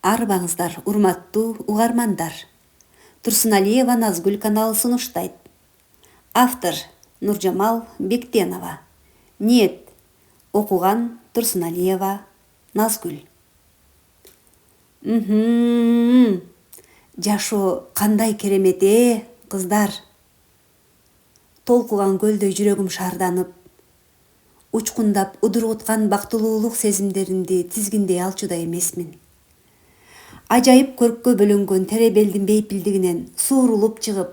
Арбаңыздар, урматтуу угармандар. Турсуналиева Назгүл каналы сунуштайт. Автор Нуржамал Бектенова. Ниет окуган Турсуналиева Назгүл. Жашоо кандай керемет кыздар. Толкуган көлдөй жүрөгүм шаарданып, учкундап удургуткан бактылуулук сезимдеримди тизгиндей алчудай эмесмин. Ажайып көрккө бөлөнгөн теребелдин бейпилдигинен суурулуп чыгып,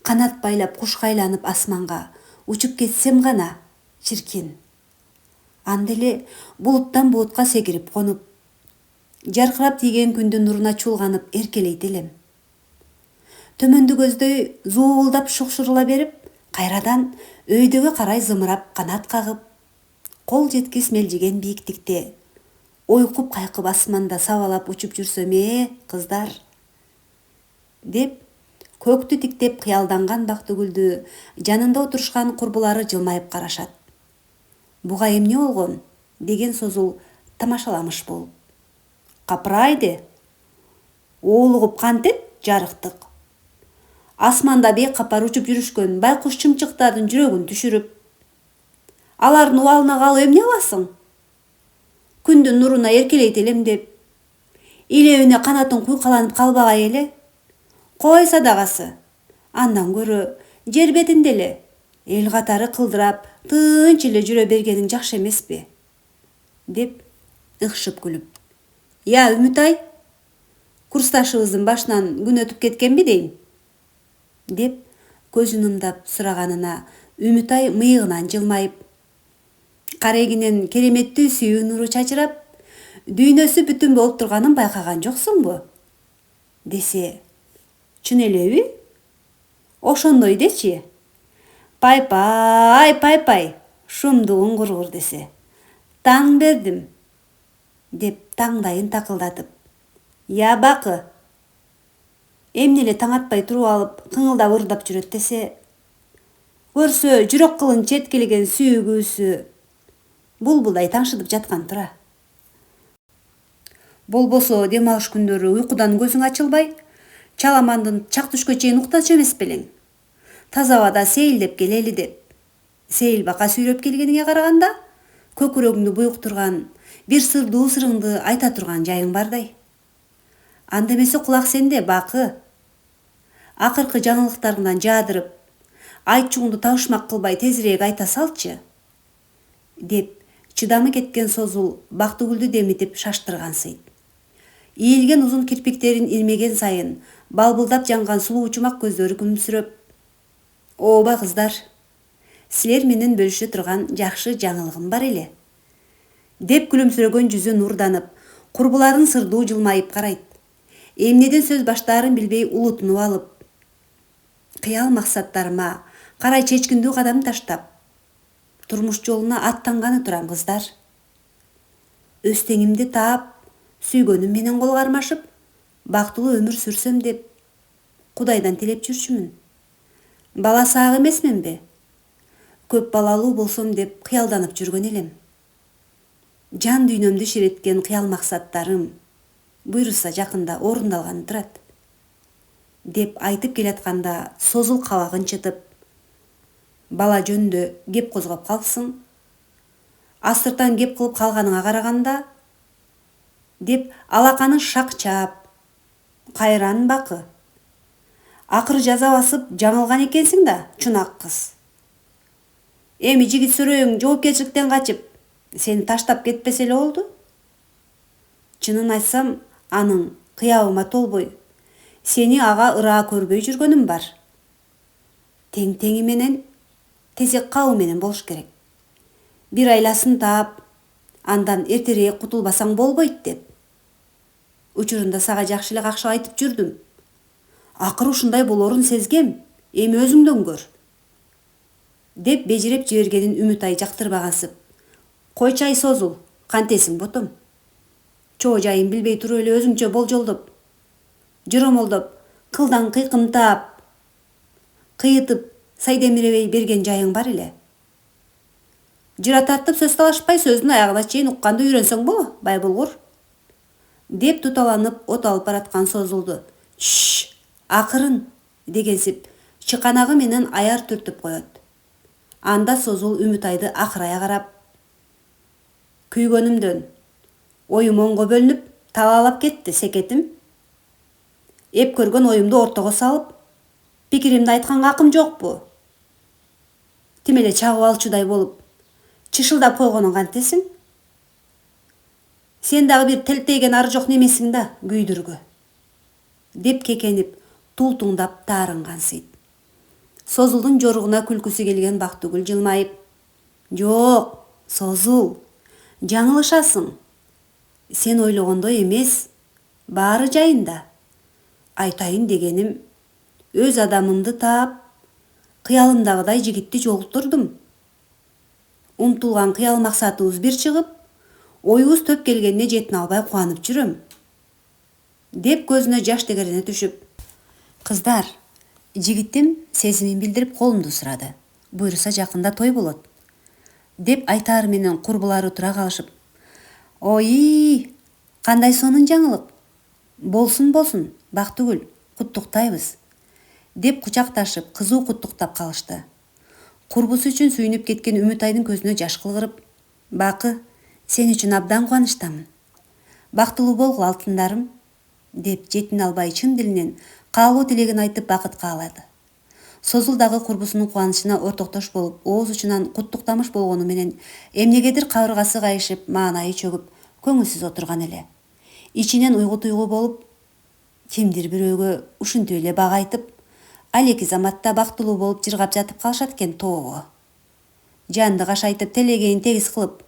канат байлап кушкайланып асманга учуп кетсем гана чиркин. Анда эле булуттан буутка секирип конуп, жаркырап тийген күндүн нуруна чулганып эркелейт элем. Төмөндү көздөй зуулдап шукшурула берип, кайрадан өйдөгө карай зымырап канат кагып, кол жеткис мелжиген бийиктикте ойкуп кайкып асманда сабалап учуп жүрсөм кыздар, деп көктү тиктеп кыялданган Бактыгүлдү жанында отурушкан курбулары жылмайып карашат. Буга эмне болгон деген созул тамашаламыш болуп. Капырайды, оолугуп кантет жарыктык. Асманда бек капар учуп жүрүшкөн байкуш чымчыктардын жүрөгүн түшүрүп, алардын убалына калып эмне аласың? Күндүн нуруна эркелейт элем деп, илебине канатын куйкаланып калбагай эле. Кой садагасы, андан көрө жер бетинде эле эл катары кылдырап, тынч эле жүрө бергениң жакшы эмеспи? Деп ыкшып күлүп. Я Үмүтай, курсташыбыздын башынан күн өтүп кеткенби дейм? Деп көзүн ымдап сураганына Үмүтай мыйыгынан жылмайып, карегинен кереметтүү сүйүү нуру чачырап, дүйнөсү бүтүн болуп турганын байкаган жоксуңбу? Десе, чын элеби? Ошондой дечи. Пай, шумдугуң кургур десе. Таң бердим, деп таңдайын такылдатып. Я бакы, эмне эле таң атпай туруп алып, кыңылдап ырдап жүрөт десе, көрсө жүрөк кылын четкилеген сүйгүүсү булбулдай таңшытып жаткан тура. Болбосо дем алыш күндөрү уйкудан көзүң ачылбай, чаламандын чак түшкө чейин уктачу эмес белең. Таза абада сейилдеп келели деп. Сейил бака сүйрөп келгениңе караганда, көкүрөгүңдү буюктурган, бир сырдуу сырыңды айта турган жайың бардай. Анда эмесе кулак сенде бакы. Акыркы жаңылыктарыңдан жаадырып, айтчуңду табышмак кылбай тезирээк айта салчы. Деп чыдамы кеткен созул Бактыгүлдү демитип шаштыргансыйт. Ийилген узун кирпиктерин ирмеген сайын балбылдап жанган сулуу чумак көздөрү күмүсүрөп. Ооба кыздар, силер менен бөлүшө турган жакшы жаңылыгым бар эле. Деп күлүмсүрөгөн жүзү нурданып, курбуларын сырдуу жылмайып карайт. Эмнеден сөз баштаарын билбей улутунуп алып, кыял максаттарыма карай чечкиндүү кадам таштап, турмуш жолуна аттанганы турам кыздар. Өз теңимди таап, сүйгөнүм менен кол кармашып, бактылуу өмүр сүрсөм деп Кудайдан тилеп жүрчүмүн. Бала саак эмесминби? Көп балалуу болсом деп кыялданып жүргөн элем. Жан дүйнөмдү ширеткен кыял максаттарым буйруса жакында орундалганы турат. Деп айтып келатканда созул кабагын чытып, бала жөнүндө кеп козгоп калсың. Астыртан кеп кылып калганыңа караганда, деп алаканы шакчап, кайран бакы. Акыры жаза басып жаңылган экенсиң да, чунак кыз. Эми жигит сөрөйүң жоопкерчиликтен качып, сени таштап кетпесе эле болду. Чынын айтсам, анын кыябыма толбой, сени ага ыраа көрбөй жүргөнүм бар. Тең-теңи менен, тезек кабы менен болуш керек. Бир айласын таап, андан эртерээк кутулбасаң болбойт деп. Учурунда сага жакшы эле какшы айтып жүрдүм. Акыры ушундай болорун сезгем, эми өзүңдөн көр. Деп бежиреп жибергенин Үмүтай жактырбагансып. Койчай созул, кантесиң ботом. Чоо жайын билбей туруп эле өзүңчө болжолдоп, жоромолдоп, кылдан кыйкымтаап, кыйытып, сайдемиребей берген жайың бар эле. Жыра тартып сөз талашпай сөздүн аягына чейин укканды үйрөнсөң бо, бай булгур. деп туталанып от алып бараткан Созулду «Шш, акырын» дегенсип чыканагы менен аяр түртүп коет. Анда Созул Үмүтайды акырая карап: «Күйгөнүмдөн оюм оңго бөлүнүп талаалап кетти, секетим. Эп көргөн оюмду ортого салып, пикиримди айтканга акым жокпу? Тим эле чагып алчудай болуп, чышылдап койгонуң кантесиң? Сен дагы бир телтейген ары жок немесиң да күйдүргө», деп кекенип, тултуңдап таарынгансыйт. Созулдун жоругуна күлкүсү келген Бактыгүл жылмайып: «Жок, Созул, жаңылышасың. Сен ойлогондой эмес, баары жайында. Айтайын дегеним, өз адамымды таап, кыялымдагыдай жигитти жолуктурдум. Умтулган кыял максатыбыз бир чыгып, оюбуз төп келгенине жетине албай кубанып жүрөм», деп көзүнө жаш тегерене түшүп: «Кыздар, жигитим сезимин билдирип колумду сурады. Буйруса жакында той болот», деп айтаар менен курбулары тура калышып: «Ой, кандай сонун жаңылык. Болсун, Бактыгүл, куттуктайбыз», деп кучакташып, кызуу куттуктап калышты. Курбусу үчүн сүйүнүп кеткен Үмүтайдын көзүнө жаш кылгырып: «Бакы, сен үчүн абдан кубанычтамын. Бактылуу болгула, алтындарым», деп жетине албай чын дилинен каалоо тилегин айтып бакыт каалады. Созул дагы курбусунун кубанычына ортоктош болуп, ооз учунан куттуктамыш болгону менен эмнегедир кабыргасы кайышып, маанайы чөгүп, көңүлсүз отурган эле. Ичинен уйгу-туйгу болуп, кимдир бирөөгө ушинтип эле бак айтып, алеки заматта бактылуу болуп жыргап жатып калышат экен тоого. Жанды кашайтып, телегейин тегиз кылып,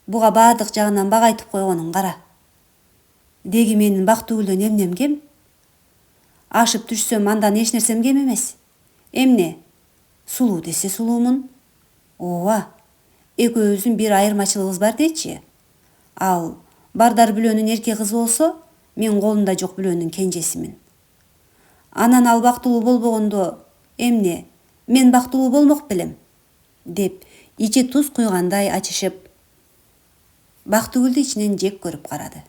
буга баардык жагынан бак айтып койгонун кара. Деги менин Бактыгүлдөн эмнем кем? Ашып түшсөм андан эч нерсем кем эмес. Эмне? Сулуу десе сулуумун. Ооба, экөөбүздүн бир айырмачылыгыбыз бар дечи. Ал Бардар бүлөнүн эрке кызы болсо, мен колумда жок бүлөнүн кенжесимин. Анан ал бактылуу болбогондо эмне? Мен бактылуу болмок белем», деп ичи туз куйгандай ачышып, Бактыгүлдү ичинен жек көрүп карады.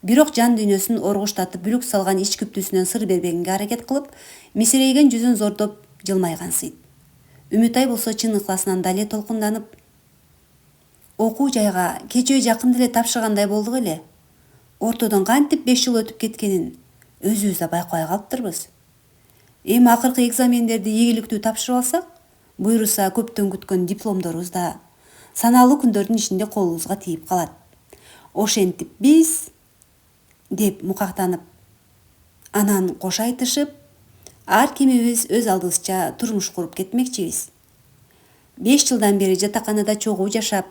Бирок жан дүйнөсүн оргуштатып бүлүк салган ич күптүүсүнөн сыр бербегенге аракет кылып, мисирейген жүзүн зордоп жылмайгансыйт. Үмүтай болсо чын ыкласынан дале толкунданып: «Окуу жайга кечээ жакын деле тапшыргандай болдук эле. Ортодон кантип 5 жыл өтүп кеткенин өзүбүз да байкабай калыптырбыз. Эми акыркы экзамендерди ийгиликтүү тапшырып алсак, буйруса көптөн күткөн дипломдорубуз да саналуу күндөрдүн ичинде колубузга тийип калат. Ошентип биз», деп мукактанып, анан кош айтышып, ар кимибиз өз алдыбызча турмуш куруп кетмекчибиз. 5 жылдан бери жатаканада чогуу жашап,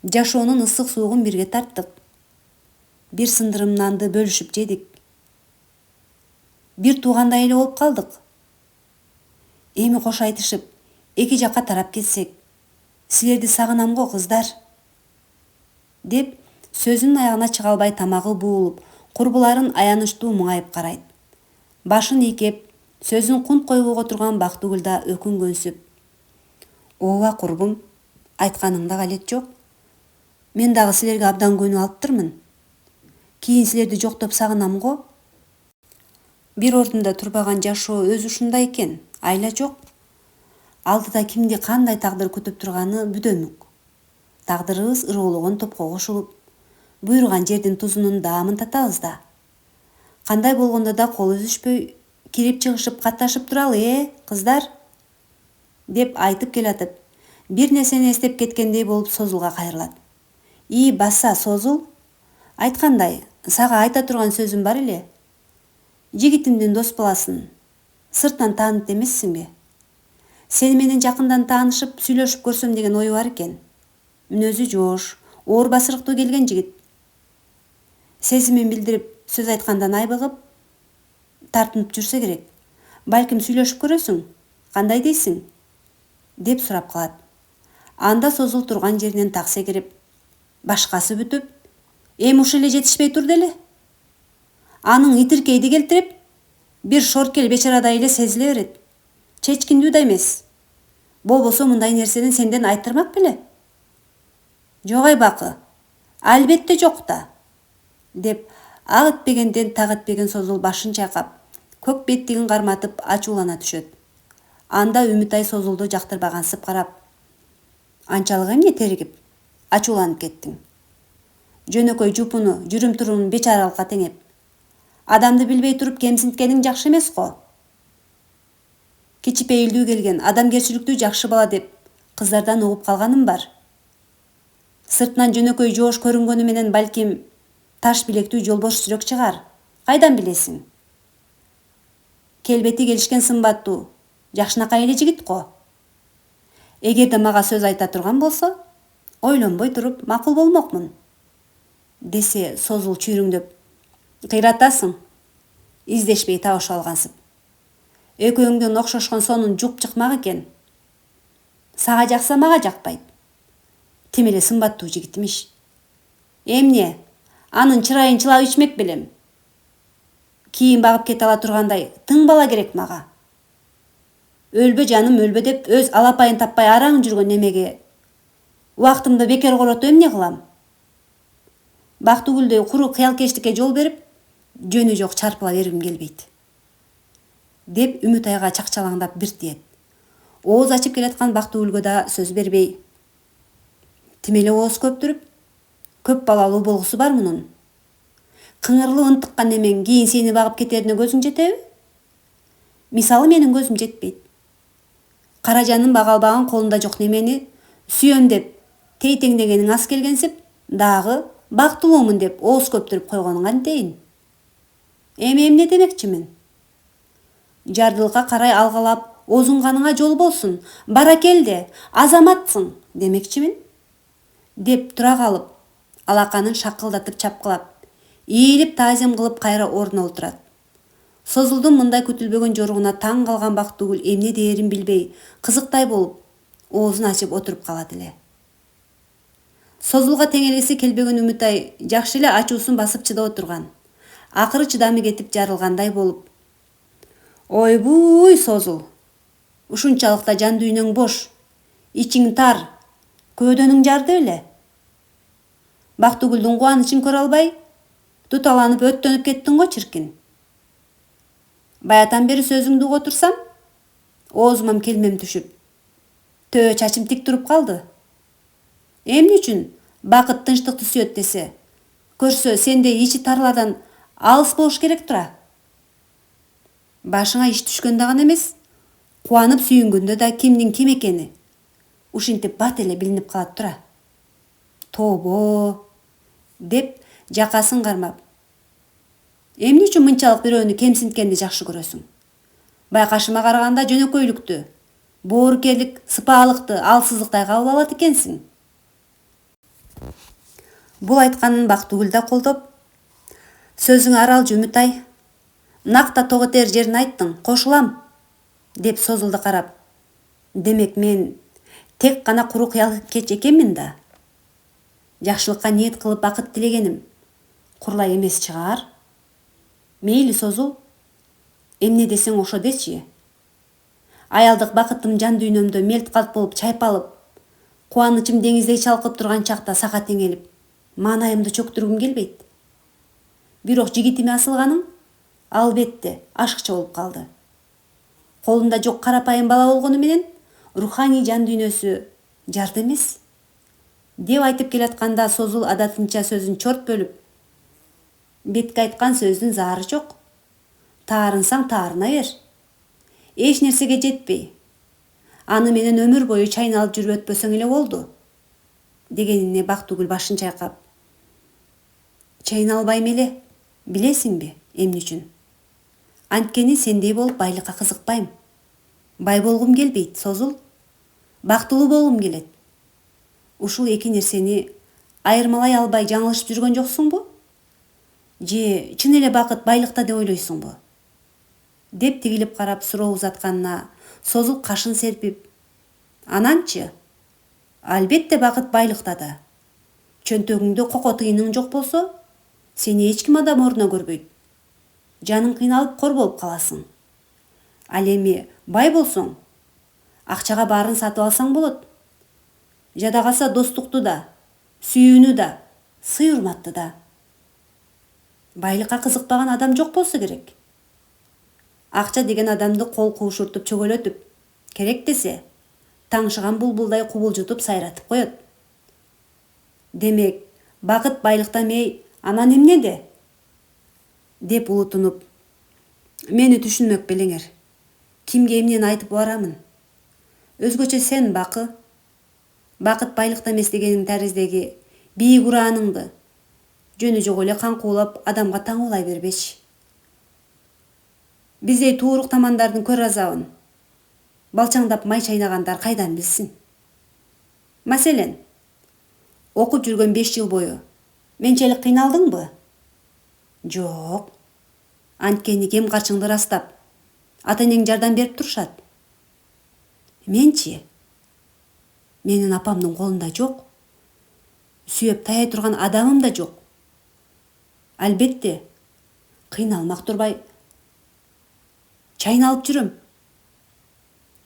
жашоонун ысык суугун бирге тарттык. Бир сындырым нанды бөлүшүп жедик. Бир туугандай эле болуп калдык. Эми кош айтышып, эки жакка тарап кетсек, силерди сагынам го, кыздар», деп сөзүнүн аягына чыга албай тамагы буулуп, курбуларын аянычтуу муңайып карайт. Башын ийкеп, сөзүн кунт коюп отурган Бактыгүл да өкүнгөнсүп: «Ооба курбум, айтканыңда калет жок. Мен дагы силерге абдан көнүп алыптырмын. Кийин силерди жоктоп сагынам го. Бир ордунда турбаган жашоо өзү ушундай экен, айла жок. Алдыда кимди кандай тагдыр күтүп турганы бүдөмүк. Тагдырыбыз ыргоологон топко кошулуп, буйруган жердин тузунун даамын татабыз да. Кандай болгондо да кол үзүшпөй, кирип чыгышып катташып туралы, кыздар», деп айтып келатып, бир нерсени эстеп кеткендей болуп Созулга кайрылат. «И баса, Созул, айткандай, сага айта турган сөзүм бар эле. Жигитимдин дос баласын сырттан таанып эмессиңби? Сени менен жакындан таанышып, сүйлөшүп көрсөм деген ою бар экен. Мүнөзү жоош, оор басырыктуу келген жигит. Сезимин билдирип, сөз айткандан айбыгып, тартынып жүрсө керек. Балким сүйлөшүп көрөсүң, кандай дейсиң?» деп сурап калат. Анда Созул турган жеринен так секирип: «Башкасы бүтүп, эми ушу эле жетишпей турду эле. Анын итиркейди келтирип, бир шоркел бечарадай эле сезиле берет. Чечкиндүү да эмес. Болбосо мындай нерсени сенден айттырмак беле?» «Жок Айбакы, албетте жок да. деп ак этпегенден так этпеген Созул башын чайкап, көк беттигин карматып ачуулана түшөт. Анда Үмүтай Созулду жактырбагансып карап: "Анчалык эмне теригип, ачууланып кеттиң? Жөнөкөй жупуну, жүрүм турумун бечаралыкка теңеп, адамды билбей туруп кемсинткениң жакшы эмес го. Кичипейилдүү келген, адамгерчиликтүү жакшы бала деп кыздардан угуп калганым бар. Сыртынан жөнөкөй жоош көрүнгөнү менен балким таш билектүү жолбош жүрөк чыгар. Кайдан билесиң? Келбети келишкен сымбаттуу, жакшынакай эле жигит го. Эгерде мага сөз айта турган болсо, ойлонбой туруп макул болмокмун" десе Созул чүйрүңдөп: "Кыйратасың. Издешпей табышып алгансып. Экөөңдөн окшошкон сонун жук чыкмак экен. Сага жакса мага жакпайт. Тим эле сымбаттуу жигит имиш. Эмне? Анын чырайын чылап ичмек белем. Кийин багып кете ала тургандай тың бала керек мага. Өлбө жаным, өлбө деп өз алапайын таппай араң жүргөн немеге убактымды бекер коротуп эмне кылам? Бактыгүлдөй куру кыялкечтикке жол берип, жөнү жок чарпыла бергим келбейт" деп Үмүтайга чакчалаңдап бир тиет. Ооз ачып келаткан Бактыгүлгө да сөз бербей: "Тим эле ооз көптүрүп, көп балалуу болгусу бар мунун. Кыңырлуу ынтыккан немең кийин сени багып кетерине көзүң жетеби? Мисалы менин көзүм жетпейт. Каражанын бага албаган колунда жок немени сүйөм деп тейтеңдегениң аз келгенсип, дагы бактылуумун деп ооз көптүрүп койгонуң кантейин? Эми эмне демекчимин? Жардылыкка карай алгалап, оозуңганыңа жол болсун, бара келде, азаматсың демекчимин" деп тура калып, алаканын шакылдатып чапкылап, ийилип таазим кылып кайра ордуна отурат. Созулдун мындай күтүлбөгөн жоругуна таң калган Бактыгүл эмне дээрин билбей, кызыктай болуп, оозун ачып отуруп калат эле. Созулга теңелгиси келбеген Үмүтай жакшы эле ачуусун басып чыдап отурган. Акыры чыдамы кетип жарылгандай болуп: "Ойбуй Созул, ушунчалык да жан дүйнөң бош, ичиң тар, көөдөнүң жарды беле?" Бактыгүлдүн кубанычын көрө албай, туталанып өттөнүп кеттиң го чиркин. Баятан бери сөзүңдү уга турсам, оозумам келмем түшүп, төө чачым тик туруп калды. Эмне үчүн бакыт тынчтыкты сүйөт десе, көрсө сендей ичи тарлардан алыс болуш керек тура. Башыңа иш түшкөн да гана эмес, кубанып сүйүнгөндө да кимдин ким экени ушинтип бат эле билинип калат тура. Тобо деп жакасын кармап: "Эмне үчүн мынчалык бирөөнү кемсинткенди жакшы көрөсүң? Байкашыма караганда жөнөкөйлүктү, боорукерлик, сыпаалыкты, алсыздыктай кабыл алат экенсиң" Бул айтканын Бактыгүл да колдоп: "Сөзүңө аралжы Үмүтай, накта тоготер жерин айттың, кошулам" деп Созулду карап: "Демек мен тек гана куру кыялкеч экенмин да. Жакшылыкка ниет кылып бакыт тилегеним курлай эмес чыгар. Мейли Созул, эмне десең ошо дечи. Аялдык бакытым жан дүйнөмдө мелт калт болуп чайпалып, кубанычым деңиздей чалкып турган чакта сага теңелип, маанайымды чөктүргүм келбейт. Бирок жигитиме асылганың албетте ашыкча болуп калды. Колунда жок карапайым бала болгону менен руханий жан дүйнөсү жарды эмес" деп айтып келатканда Созул адатынча сөзүн чорт бөлүп: "Бетке айткан сөздүн заары жок. Таарынсаң таарына бер. Эч нерсеге жетпей, аны менен өмүр бою чайналып жүрүп өтпөсөң эле болду" дегенине Бактыгүл башын чайкап: "Чайналбайм эле, билесиңби эмне үчүн? Анткени сендей болуп байлыкка кызыкпайм. Бай болгум келбейт, Созул. Бактылуу болгум келет. Ушул эки нерсени айырмалай албай жаңылышып жүргөн жоксуңбу? Же чын эле бакыт байлыкта деп ойлойсуңбу?" деп тигилип карап суроо узатканына Созул кашын серпип: "Ананчы? Албетте бакыт байлыкта да. Чөнтөгүңдө коко тыйының жок болсо, сени эч ким адам ордуна көрбөйт. Жаның кыйналып кор болуп каласың. Ал эми бай болсоң, акчага баарын сатып алсаң болот. Жада калса достукту да, сүйүүнү да, сый урматты да. Байлыкка кызыкпаган адам жок болсо керек. Акча деген адамды кол куушуртуп чөгөлөтүп, керек десе таңшыган булбулдай кубулжутуп сайратып коет. Демек, бакыт байлыкта эмей, анан эмнеде? Деп улутунуп, мени түшүнмөк белеңер. Кимге эмнени айтып барамын? Өзгөчө сен бакы. Бакыт байлыкта эмес дегениң тариздеги бийик урааныңды жөнү жок эле каңкуулап адамга таңуулай бербеши. Биздей туурук тамандардын көр азабын балчаңдап май чайнагандар кайдан билсин? Маселен, окуп жүргөн 5 жыл бою менчелик кыйналдыңбы? Жок. Анткени кем карчыңды ырастап, ата-энең жардам берип турушат. Менчи? Менин апамдын колунда жок. Сүйөп таяй турган адамым да жок. Албетте, кыйналмак турбай чайналып жүрөм.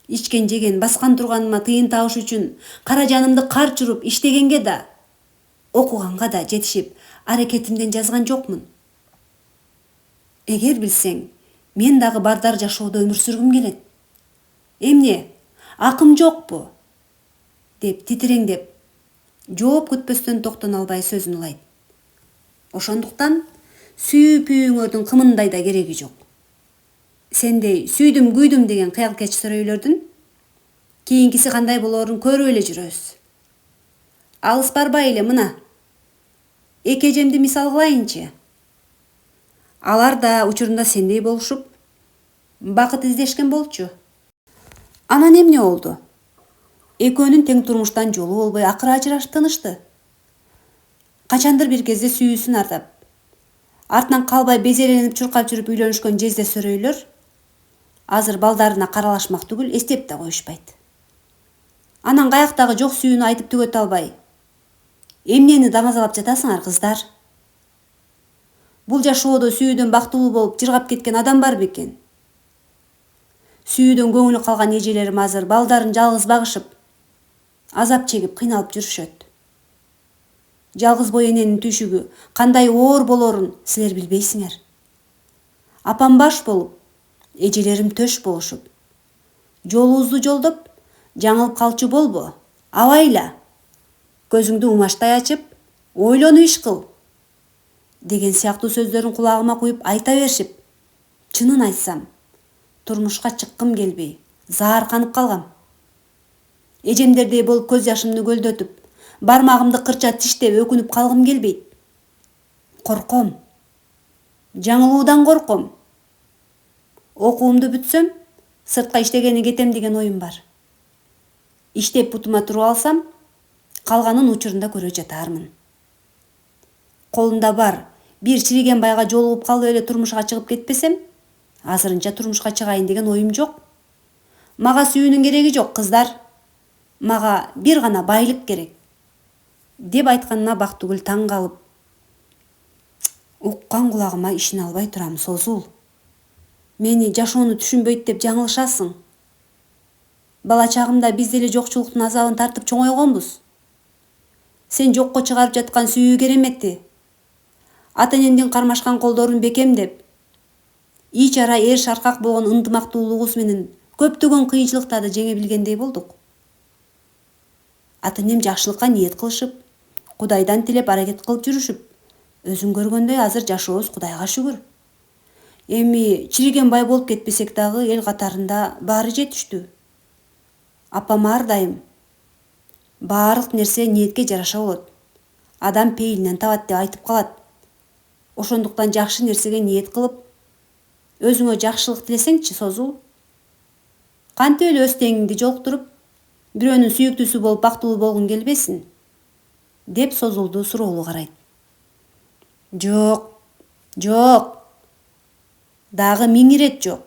Ичкен жеген баскан турганыма тыйын табыш үчүн кара жанымды кар чуруп иштегенге да, окуганга да жетишип аракетимден жазган жокмун. Эгер билсең, мен дагы бардар жашоодо өмүр сүргүм келет. Эмне, акым жокпу? Деп титиреңдеп, жооп күтпөстөн токтоно албай сөзүн улайт. Ошондуктан сүйүү-пүйүүңөрдүн кымындай да кереги жок. Сендей сүйдүм күйдүм деген кыялкеч сүрөйлөрдүн кийинкиси кандай болоорун көрүп эле жүрөбүз. Алыс барбай эле мына эки эжемди мисал кылайынчы. Алар да учурунда сендей болушуп, бакыт издешкен болчу. Анан эмне болду? Экөөнүн тең турмуштан жолу болбой акыры ажырашып тынышты. Качандыр бир кезде сүйүүсүн ардап, артынан калбай безеленип чуркап жүрүп үйлөнүшкөн жезде сөрөйлөр азыр балдарына каралашмак түгүл эстеп да коюшпайт. Анан каяктагы жок сүйүүнү айтып түгөтө албай, эмнени дамазалап жатасыңар кыздар? Бул жашоодо сүйүүдөн бактылуу болуп жыргап кеткен адам бар бекен? Сүйүүдөн көңүлү калган эжелерим азыр балдарын жалгыз багышып, азап чегип кыйналып жүрүшөт. Жалгыз бой эненин түйшүгү кандай оор болоорун силер билбейсиңер. Апам баш болуп, эжелерим төш болушуп. Жолубузду жолдоп, жаңылып калчу болбо, абайла. Көзүңдү умаштай ачып, ойлонуп иш кыл. Деген сыяктуу сөздөрүн кулагыма куюп айта беришип, чынын айтсам, турмушка чыккым келбей, заарканып калгам. Эжемдердей болуп көз жашымды көлдөтүп, бармагымды кырча тиштеп өкүнүп калгым келбейт. Корком. Жаңылуудан корком. Окуумду бүтсөм, сыртка иштегени кетем деген оюм бар. Иштеп бутума туруп алсам, калганын учурунда көрө жатармын. Колумда бар, бир чириген байга жолугуп калып эле турмушка чыгып кетпесем, азырынча турмушка чыгайын деген оюм жок. Мага сүйүүнүн кереги жок, кыздар. Мага бир гана байлык керек. Деп айтканына Бактыгүл таң калып, уккан кулагыма ишине албай турам, Созул. Мени жашоону түшүнбөйт деп жаңылышасың. Бала чагымда биз деле жокчулуктун азабын тартып чоңойгонбуз. Сен жокко чыгарып жаткан сүйүү керемети, ата-энеңдин кармашкан колдорун бекемдеп, ич ара эр шаркак болгон ынтымактуулугубуз менен көптөгөн кыйынчылыктарды жеңе билгендей болдук. Ата-энем жакшылыкка ниет кылышып, Кудайдан тилеп аракет кылып жүрүшүп, өзүң көргөндөй азыр жашообуз Кудайга шүгүр. Эми чириген бай болуп кетпесек дагы эл катарында баары жетиштүү. Апам ар дайым баардык нерсе ниетке жараша болот. Адам пейилинен табат деп айтып калат. Ошондуктан жакшы нерсеге ниет кылып, өзүңө жакшылык тилесеңчи, Созул. Кантип эле өз теңиңди жолуктуруп, бирөөнүн сүйүктүүсү болуп бактылуу болгуң келбесин? Деп Созулду суроолуу карайт. Жок, жок. Дагы 1000 ирет жок.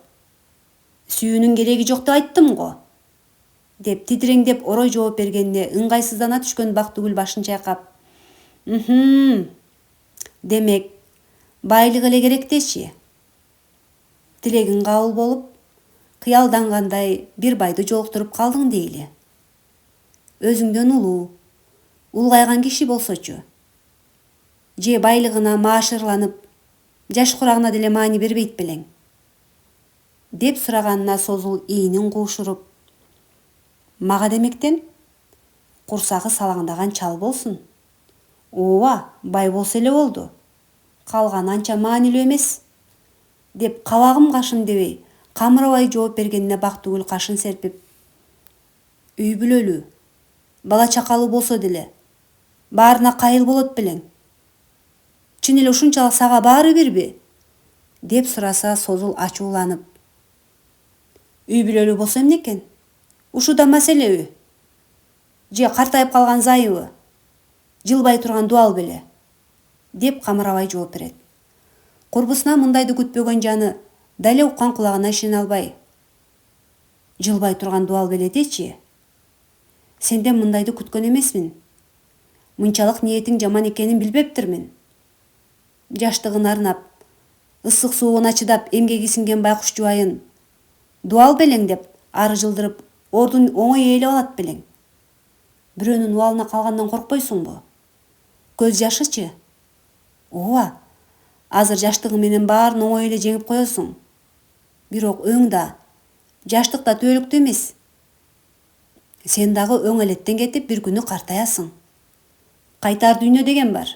Сүйүүнүн кереги жок деп айттым го. Деп титиреңдеп орой жооп бергенине ыңгайсыздана түшкөн Бактыгүл башын чайкап, демек, байлык эле керек деши. Тилегиң кабыл болуп, кыялдангандай бир байды жолуктуруп калдың дейли. Өзүңдөн улгайган киши болсочу. Же байлыгына маашырланып, Жаш курагына деле маани бербейт белең? Деп сураганына Созул ийинин куушуруп, мага демектен курсагы салаңдаган чал болсун. Ооба, бай болсо эле болду. Калганы анча маанилүү эмес. Деп кабагым кашым дебей, камырабай жооп бергенине Бактыгүл кашын серпип, үй бүлөлүү, бала чакалуу болсо деле баарына кайыл болот белең? Чын эле ушунчалык сага баары бирби? Деп сураса Созул ачууланып, үй бүлөлүү болсо эмне экен? Ушу да маселеби? Же картайып калган зайыбы? Жылбай турган дуал беле? Деп камырабай жооп берет. Курбусуна мындайды күтпөгөн жаны дале уккан кулагына ишене албай, жылбай турган дуал беле дечи? Сенден мындайды күткөн эмесмин. Мынчалык ниетиң жаман экенин билбептирмин. Жаштыгын арнап, ысык суугуна чыдап эмгеги сиңген байкуш жубайын дуал белең деп ары жылдырып, ордун оңой ээлеп алат белең. Бирөөнүн убалына калгандан коркпойсуңбу? Көз жашычы? Ооба, азыр жаштыгың менен баарын оңой эле жеңип коесуң. Бирок өң да, жаштык да түбөлүктүү эмес. Сен дагы өң элеттен кетип бир күнү картаясың. Кайтар дүйнө деген бар.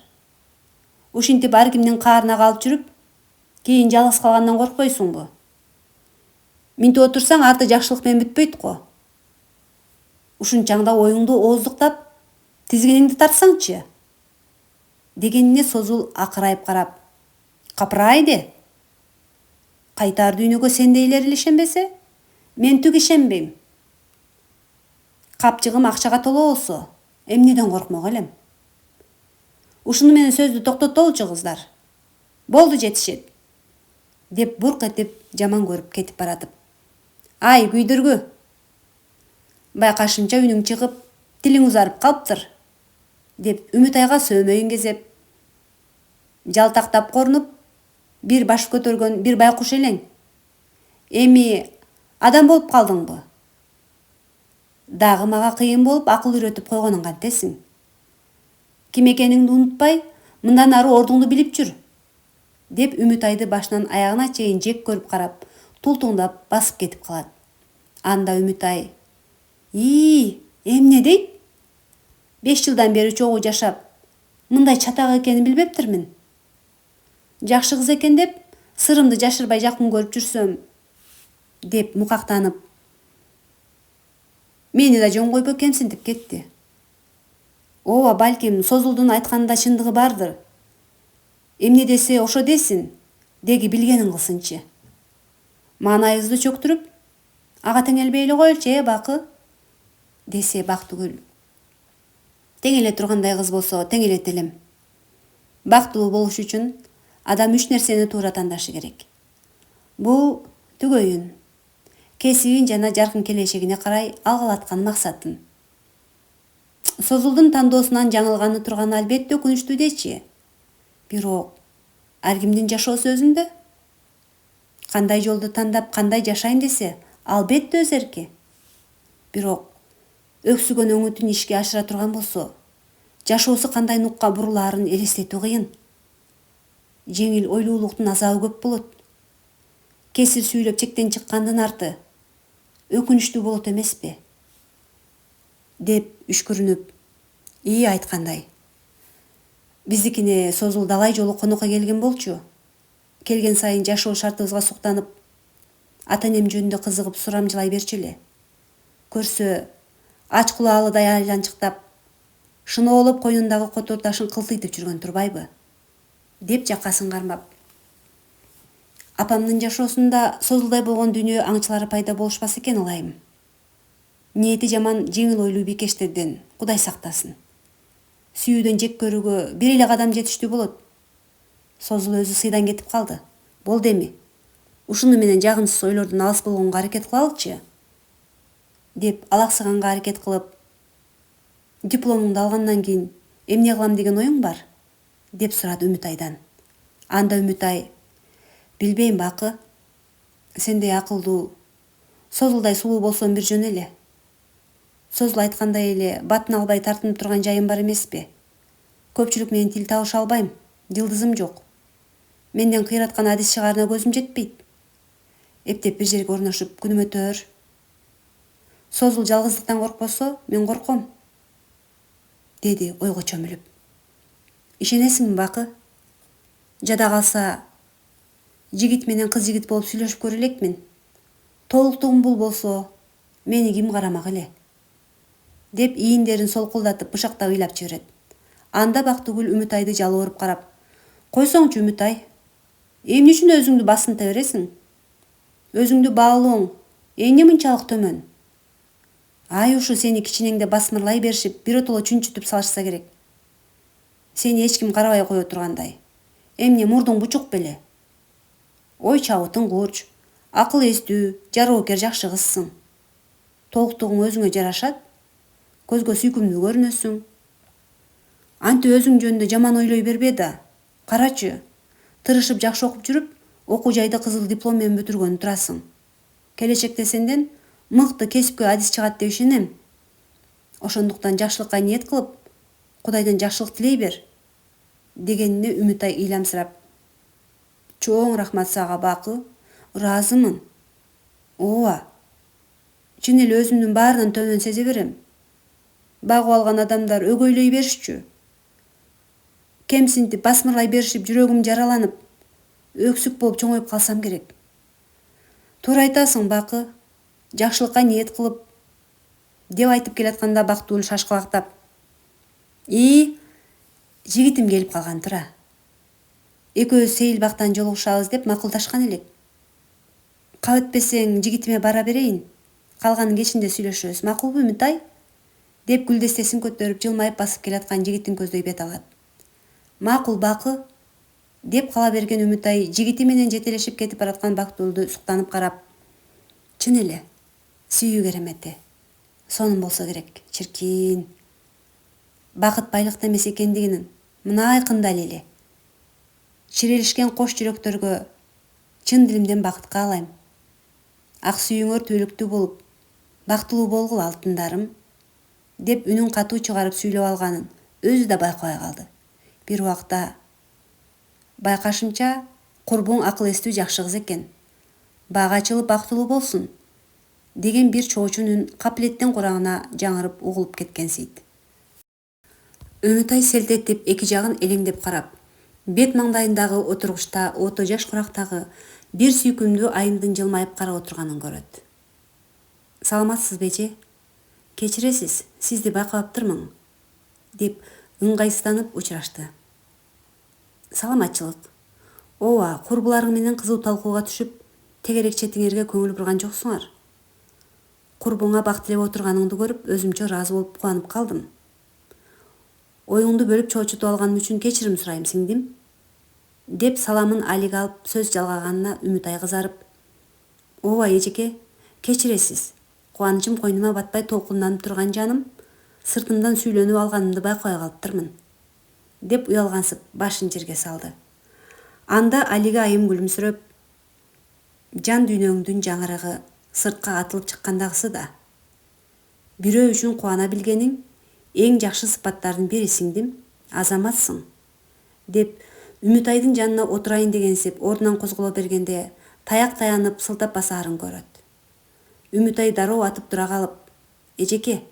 Ушинтип ар кимдин каарына калып жүрүп, кийин жалгыз калгандан коркпойсуңбу? Минтип отурсаң арты жакшылык менен бүтпөйт го. Ушунчаңда оюңду ооздуктап, тизгиниңди тартсаңчы? Дегенине Созул акырайып карап, капырайды. Кайтар дүйнөгө сендейлер эле ишенбесе, мен түк ишенбейм. Капчыгым акчага толо болсо, эмнеден коркмок элем? Ушуну менен сөздү токтотолучу кыздар. Болду жетишет. Деп бурк этип жаман көрүп кетип баратып. Ай, күйдүргү. Байкашымча үнүң чыгып, тилиң узарып калыптыр. Деп Үмүтайга сөөмөйүн кезеп, жалтактап корунуп, бир баш көтөргөн бир байкуш элең. Эми адам болуп калдыңбы? Дагы мага кыйын болуп акыл үйрөтүп койгонуң кантесиң? Ким экениңди унутпай, мындан ары ордуңду билип жүр. Деп Үмүтайды башынан аягына чейин жек көрүп карап, тултуңдап басып кетип калат. Анда Үмүтай, эмне дейт? 5 жылдан бери чогуу жашап, мындай чатак экенин билбептирмин. Жакшы кыз экен деп, сырымды жашырбай жакын көрүп жүрсөм, деп мукактанып, мени да жөн койуп кемсинтип кетти. Ооба, балким Созулдун айтканында чындыгы бардыр. Эмне десе ошо десин, деги билгенин кылсынчы. Маанайыбызды чөктүрүп, ага теңелбей эле коелучу, Бакы? Десе Бактыгүл. Теңеле тургандай кыз болсо теңелет элем. Бактылуу болуш үчүн адам 3 нерсени туура тандашы керек. Бул түгөйүн, кесибин жана жаркын келечегине карай алгалаткан максатын. Созулдун тандоосунан жаңылганы турганы албетте өкүнүчтүү дечи. Бирок ар кимдин жашоосу өзүндө. Кандай жолду тандап, кандай жашайм десе, албетте өз эрки. Бирок өксүгөн өңүтүн ишке ашыра турган болсо, жашоосу кандай нукка бурулаарын элестетүү кыйын. Жеңил ойлуулуктун азабы көп болот. Кесир сүйлөп чектен чыккандын арты өкүнүчтүү болот эмеспи? Деп үшкүрүнүп, айткандай. Биздикине Созул далай жолу конокко келген болчу. Келген сайын жашоо шартыбызга суктанып, ата энем жөнүндө кызыгып сурамжылай берчү эле. Көрсө, ач кулаалыдай айланчыктап, шыноолоп койнундагы котор ташын кылтыйтып жүргөн турбайбы? Деп жакасын кармап. Апамдын жашоосунда Созулдай болгон дүйнө аңчылары пайда болушпас экен ылайым. Ниети жаман жеңил ойлуу бикештерден Кудай сактасын. Сүйүүдөн жек көрүүгө бир эле кадам жетиштүү болот. Созул өзү сыйдан кетип калды. Болду эми. Ушуну менен жагымсыз ойлордон алыс болгонго аракет кылалычы? Деп алаксыганга аракет кылып, дипломуңду алгандан кийин эмне кылам деген оюң бар? Деп сурады Үмүтайдан. Анда Үмүтай, билбейм Бакы, сендей акылдуу, Созулдай сулуу болсом бир жөн эле. Созул айткандай эле батын албай тартынып турган жайым бар эмеспи? Көпчүлүк менен тил табыша албайм, жылдызым жок. Менден кыйраткан адис чыгаарына көзүм жетпейт. Эптеп бир жерге орношуп күнүм өтөр. Созул жалгыздыктан коркпосо, мен корком, деди ойго чөмүлүп. Ишенесиңби Бакы? Жада калса жигит менен кыз жигит болуп сүйлөшүп көрө элекмин. Толуктугум бул болсо, мени ким карамак эле? Деп ийиндерин солкулдатып бышактап ыйлап жиберет. Анда Бактыгүл Үмүтайды жалбырып карап: "Койсоңчу Үмүтай, эмне үчүн өзүңдү басынта бересиң? Өзүңдү баалооң эмне мынчалык төмөн? Ай ушу сени кичинеңде басмырлай беришип, биротоло чүнчүтүп салышса керек. Сени эч ким карабай кое тургандай. Эмне мурдуң бучук беле? Ой чабытың курч, акыл эстүү, жароокер жакшы кызсың. Толуктугуң өзүңө жарашат, көзгө сүйкүмдүү көрүнөсүң. Антип өзүң жөнүндө жаман ойлой бербе да. Карачы, тырышып жакшы окуп жүрүп, окуу жайды кызыл диплом менен бүтүргөнү турасың. Келечекте сенден мыкты кесипкөй адис чыгат деп ишенем. Ошондуктан жакшылыкка ниет кылып, Кудайдан жакшылык тилей бер", дегенине Үмүтай ыйламсырап: "Чоң рахмат сага Бакы, ыраазымын. Ооба, чын эле өзүмдүн баарынан төмөн сезе берем. Багып алган адамдар өгөйлөй беришчү. Кемсинтип, басмырлай беришип, жүрөгүм жараланып, өксүк болуп чоңоюп калсам керек. Туура айтасың Бакы, жакшылыкка ниет кылып", деп айтып келатканда Бактыгүл шашкалактап: жигитим келип калган тура. Экөөбүз Сейилбактан жолугушабыз деп макулдашкан элек. Кап өтпесең жигитиме бара берейин. Калганын кечинде сүйлөшөбүз, макулбу Үмүтай?" деп гүлдестесин көтөрүп жылмайып басып келаткан жигитин көздөй бет алат. "Макул Бакы", деп кала берген Үмүтай жигити менен жетелешип кетип бараткан Бактыгүлдү суктанып карап: "Чын эле, сүйүү керемети. Сонун болсо керек, чиркин. Бакыт байлыкта эмес экендигин мына айкын далили. Ширелишкен кош жүрөктөргө чын дилимден бакыт каалайм. Ак сүйүүңөр түбөлүктүү болуп, бактылуу болгула алтындарым", деп үнүн катуу чыгарып сүйлөп алганын өзү да байкабай калды. Бир убакта: "Байкашымча, курбуң акыл эстүү жакшы кыз экен. Бага ачылып бактылуу болсун", деген бир чоочун үн капилеттин курагына жаңырып угулуп кеткенсийт. Үмүтай селт этип эки жагын элеңдеп карап, бет маңдайындагы отургучта ото жаш курактагы бир сүйкүмдүү айымдын жылмайып карап отурганын көрөт. "Саламатсызбы эже? Кечиресиз, сизди байкабаптырмын", деп ыңгайсызданып учурашты. "Саламатчылык. Ооба, курбуларың менен кызуу талкууга түшүп, тегерек четиңерге көңүл бурган жоксуңар. Курбуңа бак тилеп отурганыңды көрүп, өзүмчө ыраазы болуп кубанып калдым. Оюңду бөлүп чоочутуп алганым үчүн кечирим сурайм, сиңдим", деп саламын алиге алып сөз жалгаганына Үмүтай кызарып: "Ооба эжеке, кечиресиз. Кубанычым койнума батпай толкунданып турган жаным, сыртымдан сүйлөнүп алганымды байкабай калыптырмын", деп уялгансып башын жерге салды. Анда алиге айым күлүмсүрөп: "Жан дүйнөңдүн жаңырыгы сыртка атылып чыккандагысы да. Бирөө үчүн кубана билгениң эң жакшы сыпаттардын бири, сиңдим, азаматсың", деп Үмүтайдын жанына отурайын дегенсип ордунан козголо бергенде таяк таянып сылтап басаарын көрөт. Үмүтай дароо атып тура калып: "Эжеке,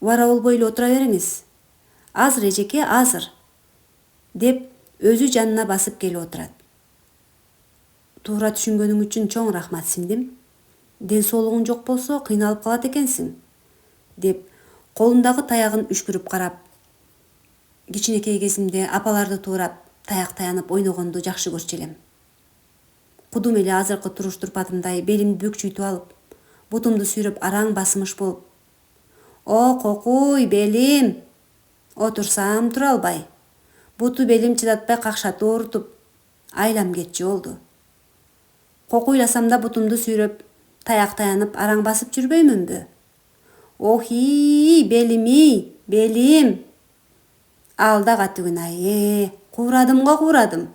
убара болбой эле отура бериңиз. Азыр эжеке, азыр", деп өзү жанына басып келип отурат. "Туура түшүнгөнүң үчүн чоң рахмат, сиңдим. Ден соолугуң жок болсо кыйналып калат экенсиң", деп колундагы таягын үшкүрүп карап: "Кичинекей кезимде апаларды туурап, таяк таянып ойногонду жакшы көрчү элем. Кудум эле азыркы туруш турпатымдай белимди бүкчүйтүп алып, бутумду сүйрөп араң басымыш болуп: 'О кокуй, белим!' Отурсам тура албай, буту белим чыдатпай какшатып оорутуп, айлам кетчү болду. Кокуйласам да бутумду сүйрөп, таяк таянып араң басып жүрбөймүнбү? Охи, белими, белим! Ал да каты күнай, куурадым го куурадым",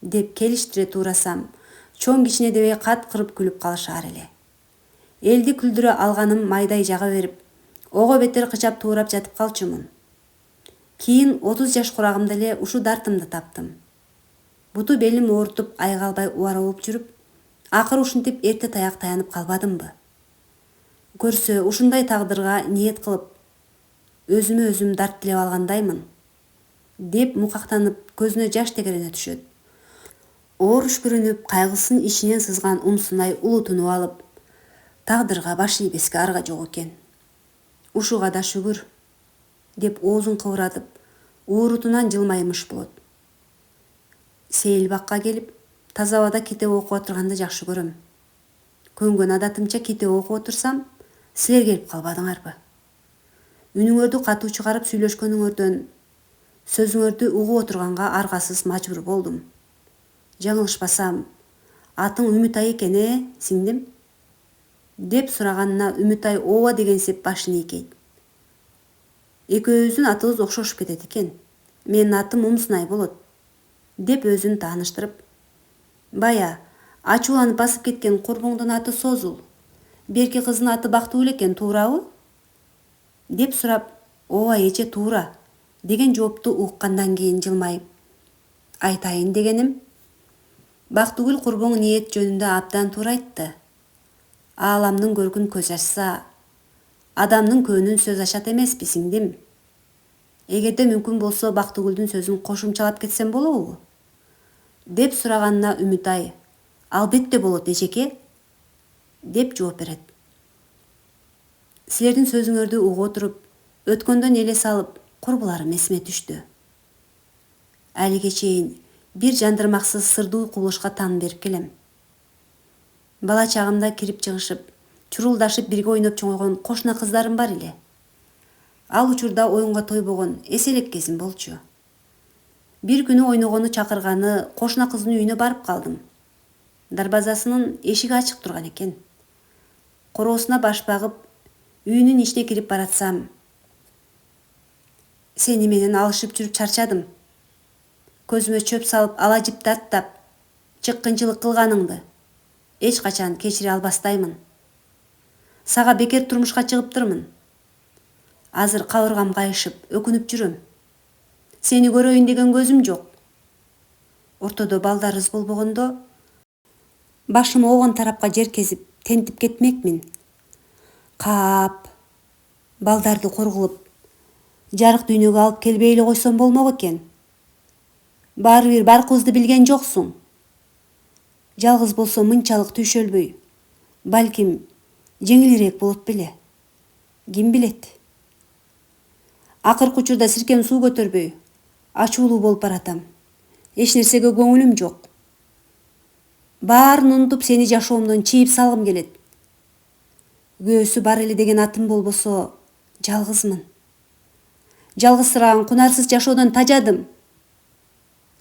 деп келиштире туурасам, чоң кичине дебей кат кырып күлүп калышаар эле. Элди күлдүрө алганым майдай жага берип, ого бетер кычап туурап жатып калчумун. Кийин 30 жаш курагымда эле ушу дартымды таптым. Буту белим оорутуп айыга албай убара болуп жүрүп, акыры ушинтип эрте таяк таянып калбадымбы? Көрсө ушундай тагдырга ниет кылып, өзүмө өзүм дарт тилеп алгандаймын, деп мукактанып көзүнө жаш тегерене түшөт. Оор үшкүрүнүп, кайгысын ичинен сызган умсунай улутунуп алып, тагдырга баш ийбеске арга жок экен. Ушуга да шүгүр, деп оозун кыбыратып, уурутунан жылмаймыш болот. Сейил бакка келип, таза абада китеп окуп отурганды жакшы көрөм. Көнгөн адатымча китеп окуп отурсам, силер келип калбадыңарбы? Үнүңөрдү катуу чыгарып сүйлөшкөнүңөрдөн сөзүңөрдү угуп отурганга аргасыз мажбур болдум. Жаңылышпасам, атың Үмүтай экен, сиңдим? Деп сураганына Үмүтай ооба дегенсип башын ийкейт. Экөөбүздүн атыбыз окшошуп кетет экен. Менин атым Умсунай болот, деп өзүн тааныштырып, бая ачууланып басып кеткен курбуңдун аты Созул, берки кыздын аты Бактыгүл экен, туурабы? Деп сурап, ооба эже туура, деген жоопту уккандан кийин жылмайып, айтайын дегеним, Бактыгүл курбуң ниет жөнүндө абдан туура айтты. Ааламдын көркүн көз ачса, адамдын көөнүн сөз ачат эмеспи, сиңдим? Эгерде мүмкүн болсо Бактыгүлдүн сөзүн кошумчалап кетсем болобу? Деп сураганына Үмүтай, албетте болот эжеке, деп жооп берет. Силердин сөзүңөрдү угуп отуруп, өткөндөн эле салып, курбуларым эсиме түштү. Алиге чейин бир жандырмаксыз сырдуу кубулушка тан берип келем. Бала чагымда кирип чыгышып, чурулдашып бирге ойноп чоңойгон кошуна кыздарым бар эле. Ал учурда оюнга тойбогон эселек кезим болчу. Бир күнү ойногону чакырганы кошуна кыздын үйүнө барып калдым. Дарбазасынын эшиги ачык турган экен. Короосуна баш багып, үйүнүн ичине кирип баратсам, сени менен алышып жүрүп чарчадым. Көзүмө чөп салып, ала жип тарттап, чыккынчылык кылганыңды эч качан кечире албастаймын. Сага бекер турмушка чыгыптырмын. Азыр кабыргам кайышып, өкүнүп жүрөм. Сени көрөйүн деген көзүм жок. Ортодо балдарыбыз болбогондо, башым оогон тарапка жеркезип, тентип кетмекмин. Каап, балдарды коргулуп, жарык дүйнөгө алып келбей эле койсом болмок экен. Баары бир баркыбызды билген жоксуң. Жалгыз болсо мынчалык түйшөлбөй, балким жеңилирээк болот беле. Ким билет? Акыркы учурда сиркем суу көтөрбөй, ачуулуу болуп баратам. Эч нерсеге көңүлүм жок. Баарын унутуп сени жашоомдон чийип салгым келет. Көөсү бар эле деген атым болбосо, жалгызмын. Жалгызсыраган кунарсыз жашоодон тажадым.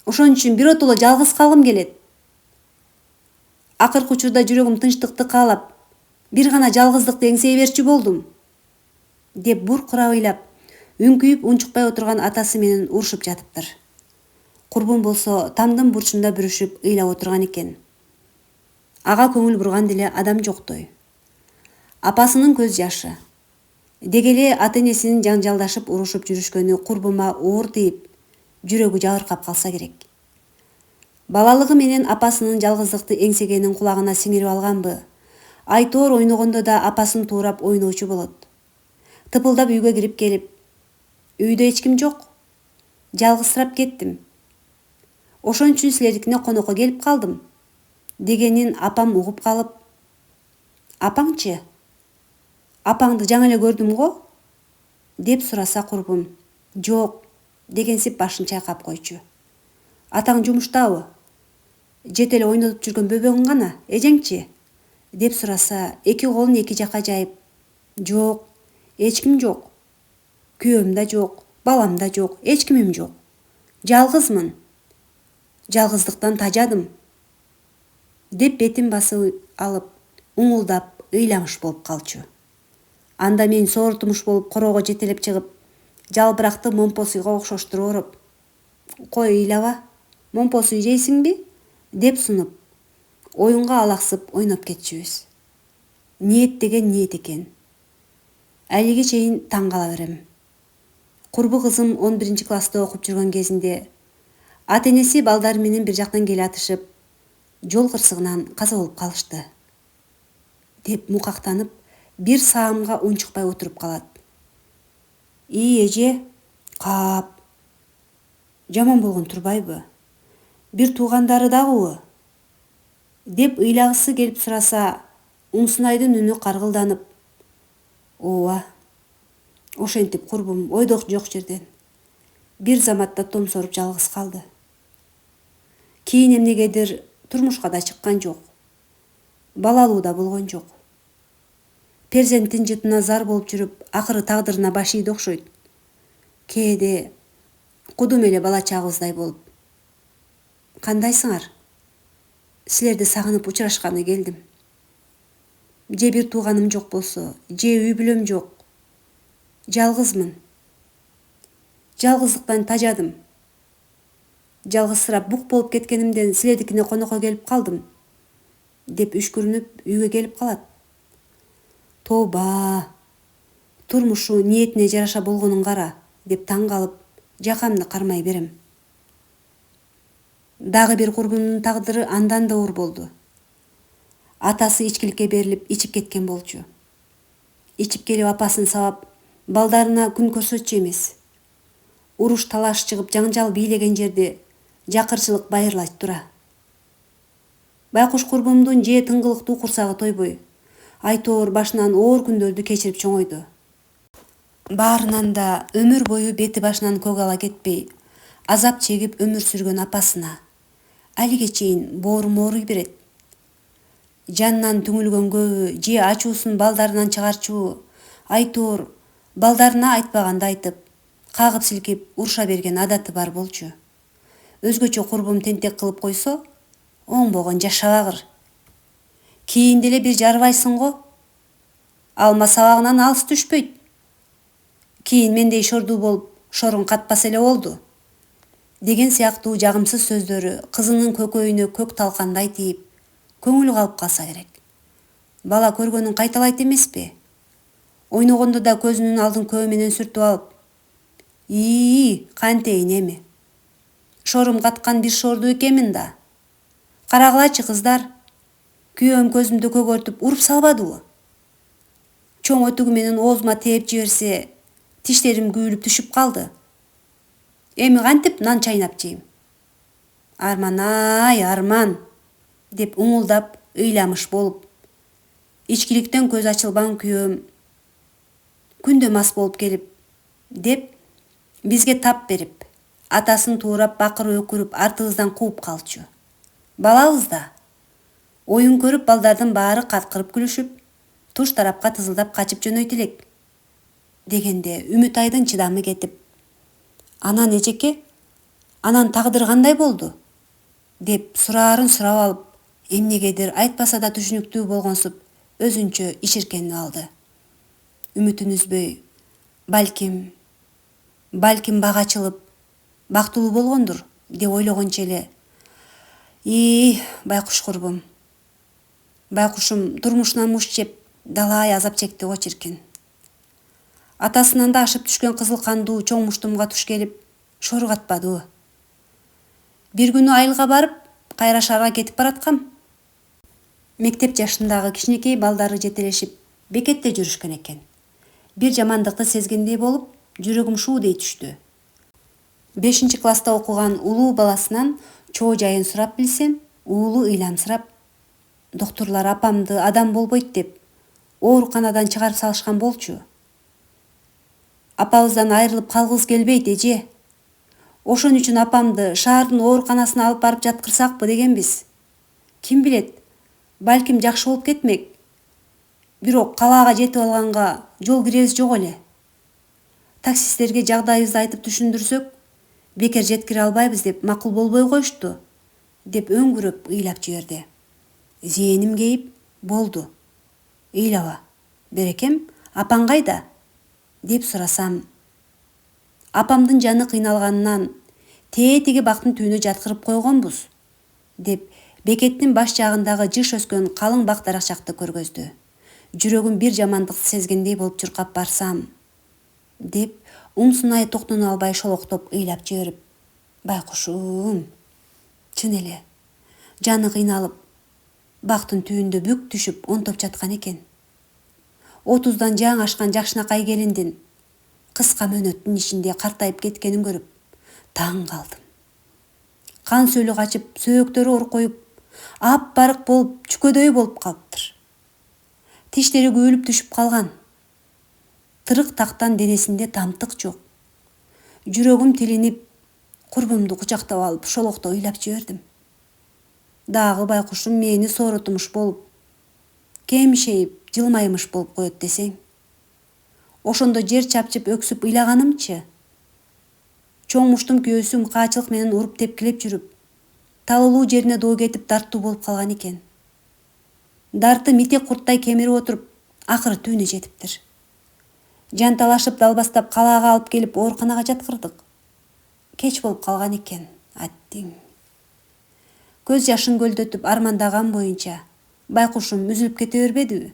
Ошон үчүн биротоло жалгыз калгым келет. Акыркы учурда жүрөгүм тынчтыкты каалап, бир гана жалгыздыкты эңсей берчү болдум, деп буркурап ыйлап, үңкүйүп унчукпай отурган атасы менен урушуп жатыптыр. Курбум болсо тамдын бурчунда бүрүшүп ыйлап отурган экен. Ага көңүл бурган деле адам жоктой. Апасынын көз жашы. Дегеле ата-энесинин жаңжалдашып урушуп жүрүшкөнү курбума оор тийип, жүрөгү жабыркап калса керек. Балалыгы менен апасынын жалгыздыкты эңсегенин кулагына сиңирип алганбы? Айтоор ойногондо да апасын туурап ойноочу болот. Тыпылдап үйгө кирип келип, үйдө эч ким жок. Жалгызсырап кеттим. Ошон үчүн силердикине конокко келип калдым, дегенин апам угуп калып, апаңчы? Апаңды жаңы эле көрдүм го? Деп сураса курбум, жок, дегенсип башын чайкап койчу. Атаң жумуштабы? Жет эле ойнотуп жүргөн бөбөгүң гана, эжеңчи? Деп сураса, эки колун эки жака жайып, жок, эч ким жок. Күйөөм да жок, балам да жок, эч кимим жок. Жалгызмын. Жалгыздыктан тажадым. Деп бетин басып алып, уңулдап, ыйламыш болуп калчу. Анда мен соортумуш болуп короого жетелеп чыгып, жалбыракты момпос үйгө окшоштуруп оруп, кой ыйлаба, момпос үй жейсиңби? Деп сунуп, оюнга алаксып ойноп кетчүбүз. Ниет деген ниет экен. Алиге чейин таң кала берем. Курбу кызым 11 класста окуп жүргөн кезинде Ата энеси балдары менен бир жактан келе атышып, жол кырсыгынан каза болуп калышты деп мукактанып, бир саамга унчукпай отуруп калат. Эже, кап. Жаман болгон турбайбы? Бир туугандары дагыбы? Деп ыйлагысы келип сураса, Уңсунайдын үнү каргылданып, ооба, ошентип курбум ойдок жок жерден бир заматта томсоруп жалгыз калды. Кийин эмнегедир турмушка да чыккан жок. Балалуу да болгон жок. Перзенттин жытына зар болуп жүрүп, акыры тагдырына баш ийди окшойт. Кээде кудум эле бала чагыбыздай болуп. Кандайсыңар? Силерди сагынып учурашканы келдим. Же бир тууганым жок болсо, же үй бүлөм жок. Жалгызмын. Жалгыздыктан тажадым. Жалгызсырап бук болуп кеткенимден силердикине конокко келип калдым, деп үшкүрүнүп үйгө келип калат. Тооба, турмушу ниетине жараша болгонун кара, деп таң калып, жакамды кармай берем. Дагы бир курбумдун тагдыры андан да оор болду. Атасы ичкиликке берилип ичип кеткен болчу. Ичип келип апасын сабап, балдарына күн көрсөтчү эмес. Уруш талаш чыгып жаңжал бийлеген жерде жакырчылык байырлайт тура. Байкуш курбумдун же тыңгылыктуу курсагы тойбой, айтоор башынан оор күндөрдү кечирип чоңойду. Баарынан да өмүр бою бети башынан көк ала кетпей, азап чегип өмүр сүргөн апасына алиге чейин боорум ооруй берет. Жанынан түңүлгөнгөбү же ачуусун балдарынан чыгарчубу, айтоор балдарына айтпаганды айтып, кагып силкип уруша берген адаты бар болчу. Өзгөчө курбум тентек кылып койсо, оңбогон жашабагыр. Кийин деле бир жарыбайсың го. Алма сабагынан алыс түшпөйт. Кийин мендей шордуу болуп, шоруң катпаса эле болду. Деген сыяктуу жагымсыз сөздөрү кызынын көкөйүнө көк талкандай тийип, көңүлү калып калса керек. Бала көргөнүн кайталайт эмеспи? Ойногондо да көзүнүн алдын көө менен сүртүп алып, кантейин эми? Шорум каткан бир шордуу экенмин да. Карагылачы кыздар, күйөөм көзүмдү көгөртүп уруп салбадыбы? Чоң өтүгү менен оозума тээп жиберсе, тиштерим күйүлүп түшүп калды. Эми кантип нан чайнап жейм? Арман, арман, деп уңулдап, ыйламыш болуп, ичкиликтен көз ачылбан күйөөм күндө мас болуп келип, деп бизге тап берип, атасын туурап бакырып өкүрүп артыбыздан кууп калчу. Балабыз да. Оюн көрүп балдардын баары каткырып күлүшүп, туш тарапка тызылдап качып жөнөйт элек. Дегенде Үмүтайдын чыдамы кетип, анан эжеке, анан тагдыр кандай болду? Деп сураарын сурап алып, эмнегедир айтпаса да түшүнүктүү болгонсуп, өзүнчө иширкенип алды. Үмүтүн үзбөй, балким бак ачылып, бактылуу болгондур, деп ойлогончу эле, байкуш курбум. Байкушум турмушунан муш жеп, далай азап чекти го чиркин. Атасынан да ашып түшкөн кызыл кандуу чоң муштумга туш келип, шору катпадыбы? Бир күнү айылга барып, кайра шаарга кетип бараткам. Мектеп жашындагы кичинекей балдары жетелешип, бекетте жүрүшкөн экен. Бир жамандыкты сезгендей болуп, жүрөгүм шуу дей түштү. 5-класста окуган улуу баласынан чоо жайын сурап билсем, уулу ыйламсырап, доктурлар апамды адам болбойт деп, ооруканадан чыгарып салышкан болчу. Апабыздан айрылып калгыбыз келбейт, эже. Ошон үчүн апамды шаардын ооруканасына алып барып жаткырсакпы дегенбиз. Ким билет, балким жакшы болуп кетмек. Бирок калаага жетип алганга жол киребиз жок эле. Таксисттерге жагдайыбызды айтып түшүндүрсөк, бекер жеткире албайбыз деп макул болбой коюшту, деп өңгүрөп ыйлап жиберди. Зээним кейип, болду. Ыйлаба, берекем, апаң кайда? Деп сурасам, апамдын жаны кыйналганынан тетиги бактын түбүнө жаткырып койгонбуз, деп бекеттин баш жагындагы жыш өскөн калың бак даракчакты көргөздү. Жүрөгүм бир жамандыкты сезгендей болуп чуркап барсам, деп Уңсунай токтоно албай шолоктоп ыйлап жиберип, Байкушум, чын эле жаны кыйналып, бактын түбүндө бүк түшүп онтоп жаткан экен. 30дан жаңы ашкан жакшынакай келиндин кыска мөөнөттүн ичинде картайып кеткенин көрүп таң калдым. Кан сөлү качып, сөөктөрү оркоюп, апбарык болуп, чүкөдөй болуп калыптыр. Тиштери күйүлүп түшүп калган. Тырык тактан денесинде тамтык жок. Жүрөгүм тилинип, курбумду кучактап алып, шолокто ыйлап жибердим. Дагы байкушум мени сооротумуш болуп, кемишейип, жылмаймыш болуп коет десең. Ошондо жер чапчып өксүп ыйлаганымчы. Чоң муштум күйөөсүм каачылык менен уруп тепкилеп жүрүп, талуулуу жерине доо кетип дарттуу болуп калган экен. Дарты митек курттай кемирип отуруп, акыры түбүнө жетиптир. Жанталашып далбастап калаага алып келип ооруканага жаткырдык. Кеч болуп калган экен, аттиң. Көз жашын көлдөтүп армандаган боюнча байкушум үзүлүп кете бербедиби?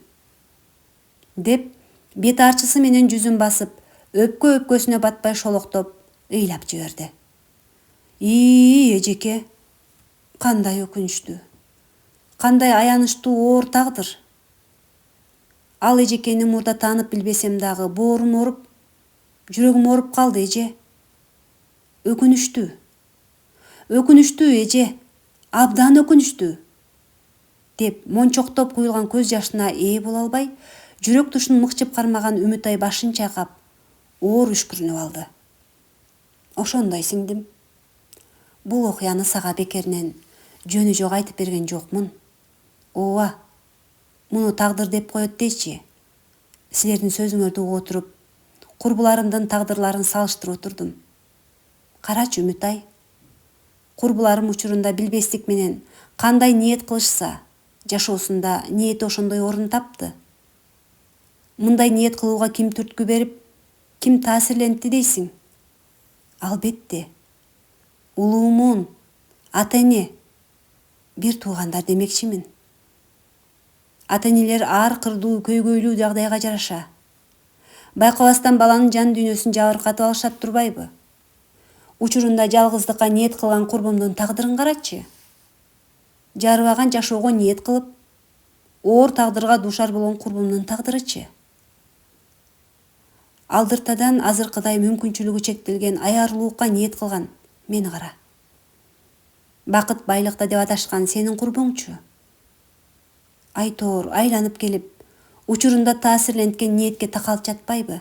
Деп бет арчысы менен жүзүн басып, өпкө-өпкөсүнө батпай шолоктоп ыйлап жиберди. Эжеке, кандай өкүнүчтүү, кандай аянычтуу оор тагдыр. Ал эжекени мурда таанып билбесем дагы боорум ооруп, жүрөгүм ооруп калды эже. Өкүнүчтүү. Өкүнүчтүү эже, абдан өкүнүчтүү. Деп мончоктоп куюлган көз жашына ээ боло албай, жүрөк тушун мыкчып кармаган Үмүтай башын чайкап, оор үшкүрүнүп алды. Ошондой сиңдим. Бул окуяны сага бекеринен жөнү жок айтып берген жокмун. Ооба, муну тагдыр деп коет дейчи. Силердин сөзүңөрдү угуп отуруп, курбуларымдын тагдырларын салыштырып отурдум. Карачы Үмүтай, курбуларым учурунда билбестик менен кандай ниет кылышса, жашоосунда ниети ошондой орун тапты. Мындай ниет кылууга ким түрткү берип, ким таасирлентти дейсиң? Албетте, улуумун, ата-эне, бир туугандар демекчимин. Ата-энелер ар кырдуу, көйгөйлүү жагдайга жараша байкабастан баланын жан дүйнөсүн жабыркатып алышат турбайбы? Учурунда жалгыздыкка ниет кылган курбумдун тагдырын карачы. Жарыбаган жашоого ниет кылып, оор тагдырга дуушар болгон курбумдун тагдырычы. Алдыртадан азыркыдай мүмкүнчүлүгү чектелген аярлуулукка ниет кылган мени кара. Бакыт байлыкта деп аташкан сенин курбуңчу. Айтоор айланып келип, учурунда таасирленткен ниетке такалып жатпайбы?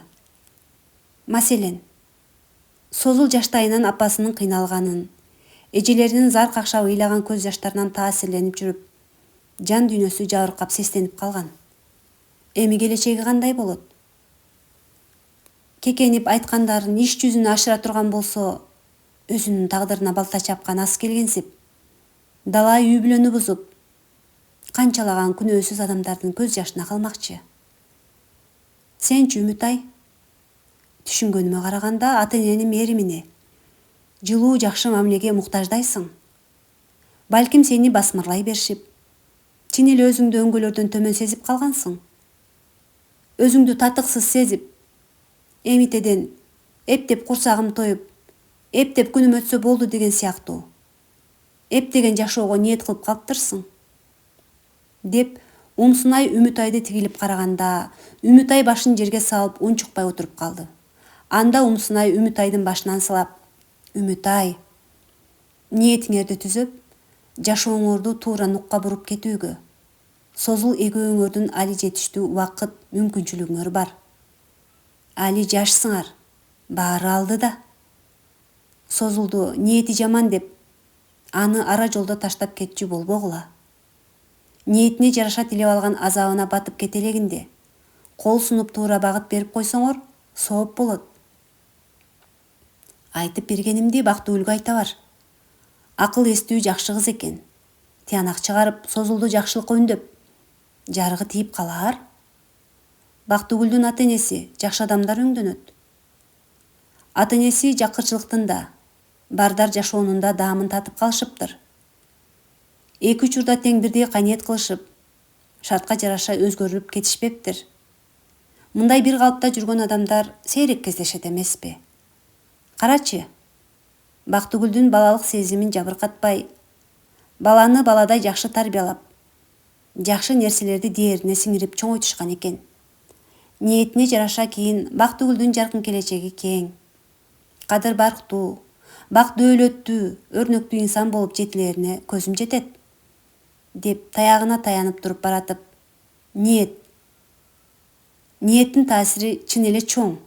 Маселен, созул жаштайынан апасынын кыйналганын, эжелеринин зар какшап ыйлаган көз жаштарынан таасирленип жүрүп, жан дүйнөсү жабыркап сестенип калган. Эми келечеги кандай болот? Кекенип айткандарын иш жүзүнө ашыра турган болсо, өзүнүн тагдырына балта чапкан ас келгенсип, дала үй бүлөнү бузуп, канчалаган күнөөсүз адамдардын көз жашына калмакчы. Сенчи Үмүтай, түшүнгөнүмө караганда ата-эненин мээримине, жылуу жакшы мамилеге муктаждайсың. Балким сени басмырлай беришип, чын эле өзүңдү өңгөлөрдөн төмөн сезип калгансың. Өзүңдү татыксыз сезип, эмитеден эптеп курсагым тоюп, эптеп күнүм өтсө болду деген сыяктуу. Эптеген жашоого ниет кылып калыптырсың. Деп Умсунай Үмүтайды тигилип караганда, Үмүтай башын жерге салып унчукпай отуруп калды. Анда Умсунай Үмүтайдын башынан сылап, Үмүтай, ниетиңерди түзөп, жашооңорду туура нукка буруп кетүүгө, созул экөөңөрдүн али жетиштүү убакыт мүмкүнчүлүгүңөр бар. Али жашсыңар, баары алдыда. Созулду ниети жаман деп, аны ара жолдо таштап кетчү болбогула. Ниетине жараша тилеп алган азабына батып кетелегинде, кол сунуп туура багыт берип койсоңор, сооп болот. Айтып бергенимди Бактыгүлгө айта бар. Акыл эстүү жакшы кыз экен. Тыянак чыгарып, Созулду жакшылыкка үндөп, жарыгы тийип калаар. Бактыгүлдүн ата-энеси жакшы адамдар өңдөнөт. Ата-энеси жакырчылыктын да, бардар жашоонун да даамын татып калышыптыр. Эки учурда тең бирдей кайнет кылышып, шартка жараша өзгөрүлүп кетишпептир. Мындай бир калыпта жүргөн адамдар сейрек кездешет эмеспи? Карачы, Бактыгүлдүн балалык сезимин жабыркатпай, баланы баладай жакшы тарбиялап, жакшы нерселерди дээрине сиңирип чоңойтушкан экен. Ниетине жараша кийин Бактыгүлдүн жаркын келечеги кең, кадыр барктуу, бак дөөлөттүү, өрнөктүү инсан болуп жетилерине көзүм жетет, деп таягына таянып туруп баратып, ниеттин таасири чын эле чоң.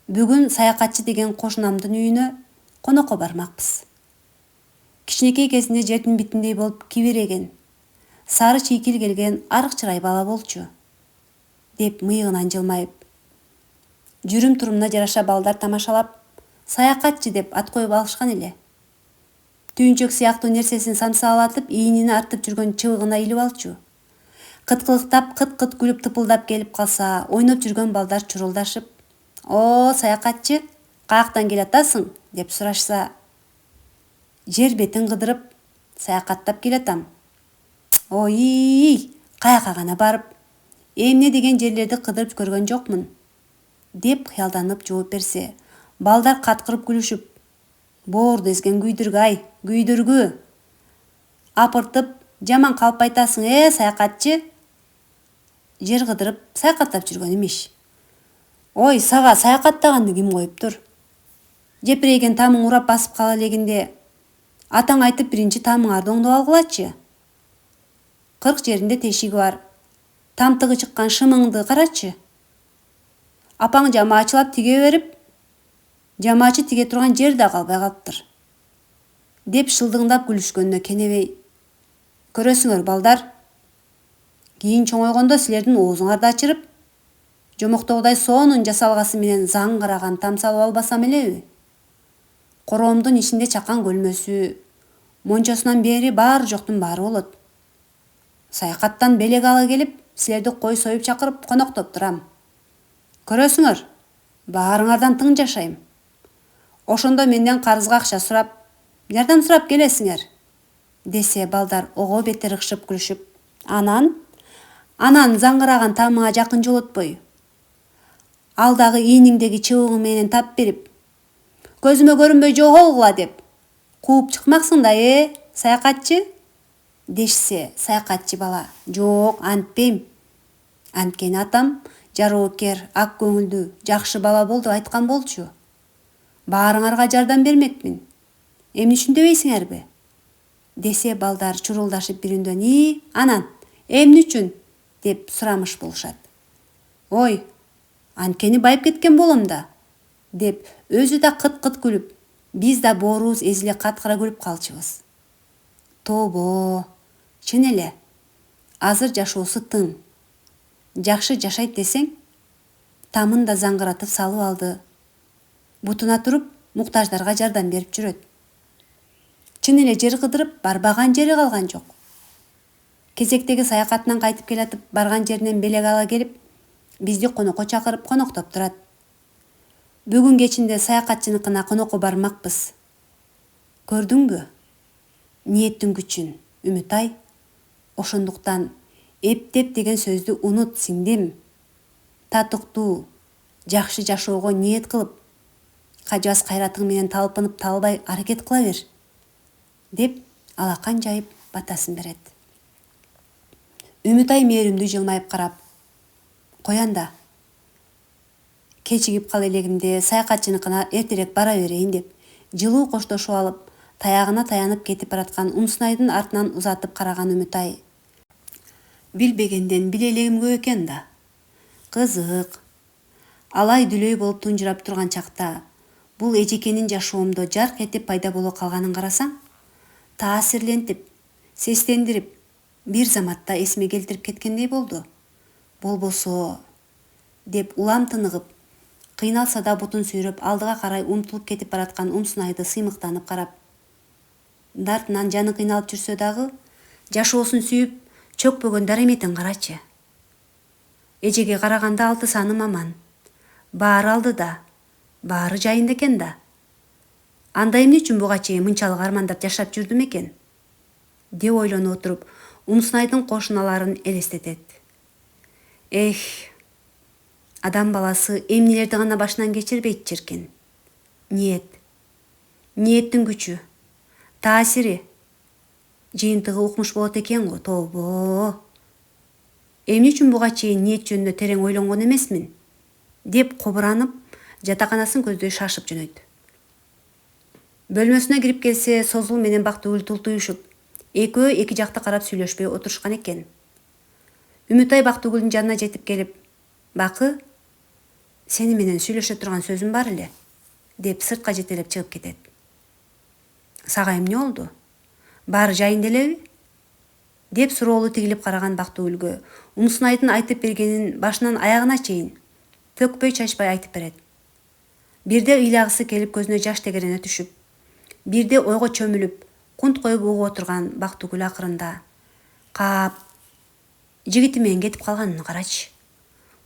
Бүгүн саякатчы деген кошунамдын үйүнө конокко бармакпыз. Кичинекей кезинде жердин битиндей болуп кибиреген, сары чийкил келген арык чырай бала болчу, деп мыйыгынан жылмайып. Жүрүм турумуна жараша балдар тамашалап, саякатчы деп ат коюп алышкан эле. Түйүнчөк сыяктуу нерсесин самсаалатып, ийинини артып жүргөн чыбыгына илип алчу. Кыткылыктап, кыт-кыт күлүп тыпылдап келип калса, ойноп жүргөн балдар чурулдашып, «О, саякатчы, каяктан келатасың?» деп сурашса, жер бетин кыдырып, саякаттап келатам. Ой, каяка гана барып, эмне деген жерлерди кыдырып көргөн жокмун, деп кыялданып жооп берсе, балдар каткырып күлүшүп, боорду эзген күйдүргү, күйдүргү. Апыртып, жаман калп айтасың, саякатчы. Жер кыдырып, саякаттап жүргөн имиш. Ой, сага саякаттаганды ким коюптур? Жепирейген тамың урап басып кала элегинде, атаң айтып биринчи тамыңарды оңдоп алгылачы. 40 жеринде тешиги бар. Тамтыгы чыккан шымыңды карачы. Апаң жамаачылап тиге берип, жамаачы тиге турган жер да калбай калыптыр, деп шылдыңдап күлүшкөнүнө кенебей. Көрөсүңөр балдар, кийин чоңойгондо силердин оозуңарды ачырып, жомоктогудай сонун жасалгасы менен заңгыраган там салып албасам элеби? Короомдун ичинде чакан көлмөсү, мончосунан бери баары жоктун баары болот. Саякаттан белек алы келип, силерди кой союп чакырып коноктоп турам. Көрөсүңөр, баарыңардан тың жашайм. Ошондо менден карызга акча сурап, жардам сурап келесиңер, десе балдар ого бетер ыкшып күлүшүп, анан заңгыраган тамыңа жакын жолотпой, алдагы ийниңдеги чыбыгың менен тап берип, көзүмө көрүнбөй жоголгула деп кууп чыкмаксың да, саякатчы? Дешсе, саякатчы бала, жок, антпейм. Анткени атам жароокер, ак көңүлдүү, жакшы бала бол деп айткан болчу. Баарыңарга жардам бермекмин. Эмне үчүн дебейсиңерби? Десе балдар чурулдашып биринден, анан, эмне үчүн? Деп сурамыш болушат. Ой, анткени байып кеткен болом да, деп өзү да кыт-кыт күлүп, биз да боорубуз эзиле каткыра күлүп калчубуз. Тобо, чын эле, азыр жашоосу тың. Жакшы жашайт десең, тамын да заңгыратып салып алды. Бутуна туруп, муктаждарга жардам берип жүрөт. Чын эле жер кыдырып, барбаган жери калган жок. Кезектеги саякатынан кайтып келатып, барган жеринен белек ала келип, бизди конокко чакырып коноктоп турат. Бүгүн кечинде саякатчыныкына конокко бармакпыз. Көрдүңбү? Ниеттин күчүн, Үмүтай. Ошондуктан эптеп деген сөздү унут, сиңдим. Татыктуу, жакшы жашоого ниет кылып, кажыбас кайратың менен талпынып талбай аракет кыла бер, деп алакан жайып батасын берет. Үмүтай мээримдүү жылмайып карап, коян кечигип кала элегимде саякатчыныкына эртерээк бара берейин деп, жылуу коштошуп алып, таягына таянып кетип бараткан Умсунайдын артынан узатып караган Үмүтай. Билбегенден биле элегим көп экен да. Кызык. Алай дүлөй болуп тунжурап турган чакта, бул эжекенин жашоомдо жарк этип пайда боло калганын карасаң, таасирлентип, сестендирип, бир заматта эсиме келтирип кеткендей болду. Болбосо, деп улам тыныгып, кыйналса да бутун сүйрөп алдыга карай умтулуп кетип бараткан Умсунайды сыймыктанып карап, артынан жаны кыйналып жүрсө дагы, жашоосун сүйүп, чөкпөгөндөр эметин карачы. Эжеге караганда 6 саным аман. Баары алдыда, баары жайында экен да. Анда эмне үчүн буга чейин мынчалык армандап жашап жүрдүм экен? Деп ойлонуп отуруп, Умсунайдын кошуналарын элестетет. Адам баласы эмнелерди гана башынан кечирбейт чиркин. Ниет. ниеттин күчү, таасири, жыйынтыгы укмуш болот экен го, тобо. Эмне үчүн буга чейин ниет жөнүндө терең ойлонгон эмесмин, деп кобуранып, жатаканасын көздөй шашып жөнөйдү. Бөлмөсүнө кирип келсе, Созул менен Бактыгүл тултуюшуп, экөө эки жакты карап сүйлөшпөй отурушкан экен. Үмүтай Бактыгүлдүн жанына жетип келип, «Бакы, сени менен сүйлөшө турган сөзүм бар эле», деп сыртка жетелеп чыгып кетет. «Сага эмне болду? Баары жайында элеби?» деп суроолу тигилип караган Бактыгүлгө Умсунайдын айтып бергенин башынан аягына чейин төкпөй чачпай айтып берет. Бирде ыйлагысы келип көзүнө жаш тегерене түшүп, бирде ойго чөмүлүп, кунт коюп угуп отурган Бактыгүл акырында: «Кап, жигити менен кетип калганын карачы.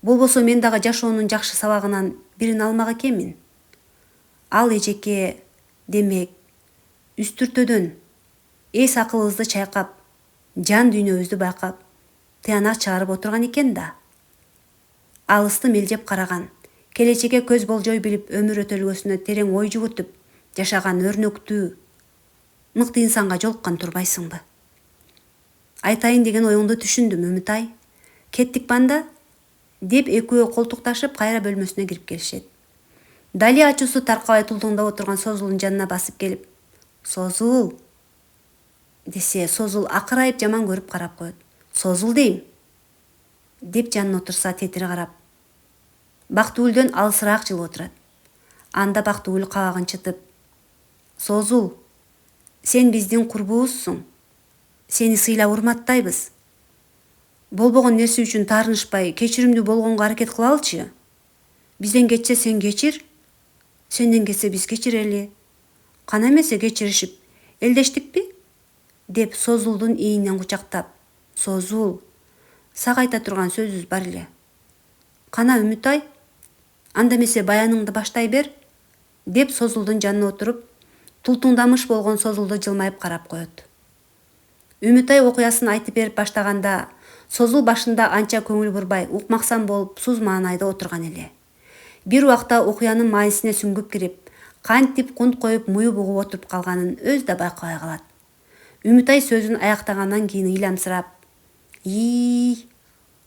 Болбосо мен дагы жашоонун жакшы сабагынан бирин алмак экенмин. Ал эжеке, демек, үстүртөдөн эс акылыбызды чайкап, жан дүйнөбүздү байкап, тыянак чыгарып отурган экен да. Алысты мелдеп караган, келечекке көз болжой билип өмүр өтөлгөсүнө терең ой жүгүртүп жашаган өрнөктүү, мыкты инсанга жолуккан турбайсыңбы? Айтайын деген оюңду түшүндүм, Үмүтай. Кеттик банда?» деп экөө колтукташып кайра бөлмөсүнө кирип келишет. Дали ачуусу таркабай тултуңдап отурган Созулдун жанына басып келип, «Созул» десе, Созул акырайып жаман көрүп карап коет. «Созул дейм» деп жанына отурса тетири карап, Бактыгүлдөн алысыраак жылып отурат. Анда Бактыгүл кабагын чытып, «Созул, сен биздин курбубузсуң. Сени сыйлап урматтайбыз. Болбогон нерсе үчүн таарынышпай, кечиримдүү болгонго аракет кылалычы. Бизден кетсе сен кечир, сенден кетсе биз кечирели. Кана эмесе кечиришип, элдештикпи?» деп Созулдун ийинен кучактап, «Созул, сага айта турган сөзүбүз бар эле. Кана Үмүтай, анда эмесе баяныңды баштай бер», деп Созулдун жанына отуруп, тултуңдамыш болгон Созулду жылмайып карап коет. Үмүтай окуясын айтып берип баштаганда Созул башында анча көңүл бурбай, укмаксан болуп суз маанайда отурган эле. Бир убакта окуянын маанисине сүңгүп кирип, кантип кунт коюп муюп угуп отуруп калганын өзү да байкабай калат. Үмүтай сөзүн аяктагандан кийин ыйламсырап,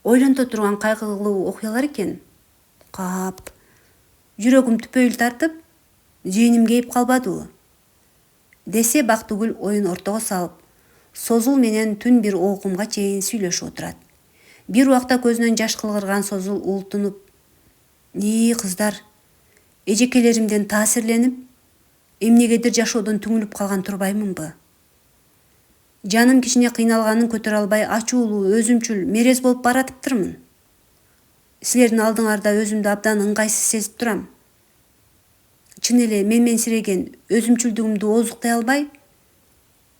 ойлонто турган кайгылуу окуялар экен. Кап, жүрөгүм түпөйүл тартып, зээним кейип калбадыбы?» десе, Бактыгүл оюн ортого салып, Созул менен түн бир оокумга чейин сүйлөшүп отурат. Бир убакта көзүнөн жаш кылгырган Созул уултунуп, «Кыздар, эжекелеримден таасирленип, эмнегедир жашоодон түңүлүп калган турбаймынбы? Жаным кичине кыйналганын көтөрө албай ачуулуу, өзүмчүл, мерез болуп баратыптырмын. Силердин алдыңарда өзүмдү абдан ыңгайсыз сезип турам. Чын эле менменсиреген өзүмчүлдүгүмдү оозуктай албай,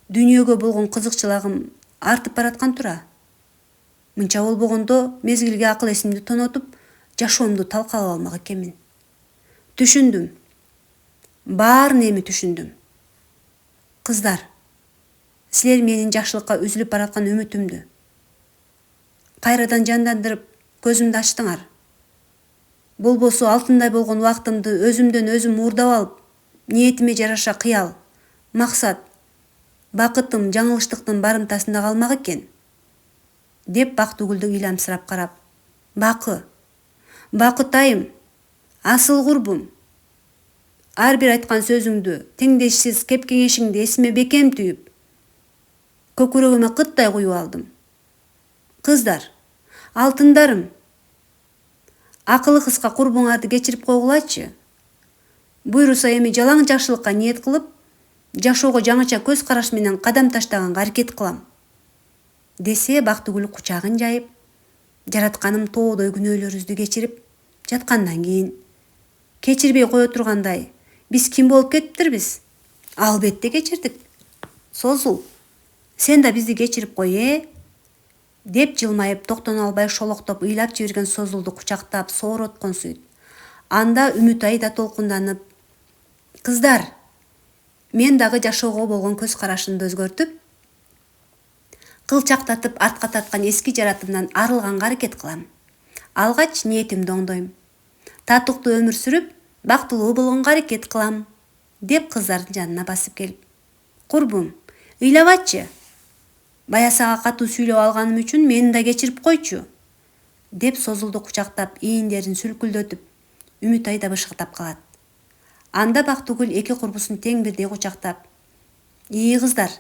дүйнөгө болгон кызыкчылагым артып бараткан тура. Мынча болбогондо мезгилге акыл эсимди тонотуп, жашоомду талкалап алмак экенмин. Түшүндүм. Баарын эми түшүндүм. Кыздар, силер менин жакшылыкка үзүлүп бараткан үмүтүмдү кайрадан жандандырып көзүмдү ачтыңар. Болбосо алтындай болгон убактымды өзүмдөн өзүм уурдап алып, ниетиме жараша кыял, максат, бакытым жаңылыштыктын барымтасында калмак экен, деп Бактыгүлдү ыйламсырап карап, Бакытайым, асыл курбум, ар бир айткан сөзүңдү, теңдешсиз кеп кеңешиңди эсиме бекем түйүп, көкүрөгүмө кыттай куюп алдым. Кыздар, алтындарым, акылы кыска курбуңарды кечирип койгулачы. Буйруса эми жалаң жакшылыкка ниет кылып, жашоого жаңыча көз караш менен кадам таштаганга аракет кылам, десе, Бактыгүл кучагын жайып, жаратканым тоодой күнөөлөрүбүздү кечирип жаткандан кийин кечирбей кое тургандай, биз ким болуп кетиптирбиз? Албетте кечирдик. Созул, сен да бизди кечирип кой, деп жылмайып токтоно албай шолоктоп ыйлап жиберген Созулду кучактап соороткон сүйт. Анда Үмүтай да толкунданып, кыздар, мен дагы жашоого болгон көз карашымды өзгөртүп, кылчактатып артка тарткан эски жаратымдан арылганга аракет кылам. Алгач ниетимди оңдойм. Татыктуу өмүр сүрүп, бактылуу болгонго аракет кылам, деп кыздардын жанына басып келип, курбум, ыйлабачы. Бая сага катуу сүйлөп алганым үчүн мени да кечирип койчу. Деп Созулду кучактап, ийиндерин сүлкүлдөтүп, Үмүтай да бышыктап калат. Анда Бактыгүл эки курбусун тең бирдей кучактап, кыздар,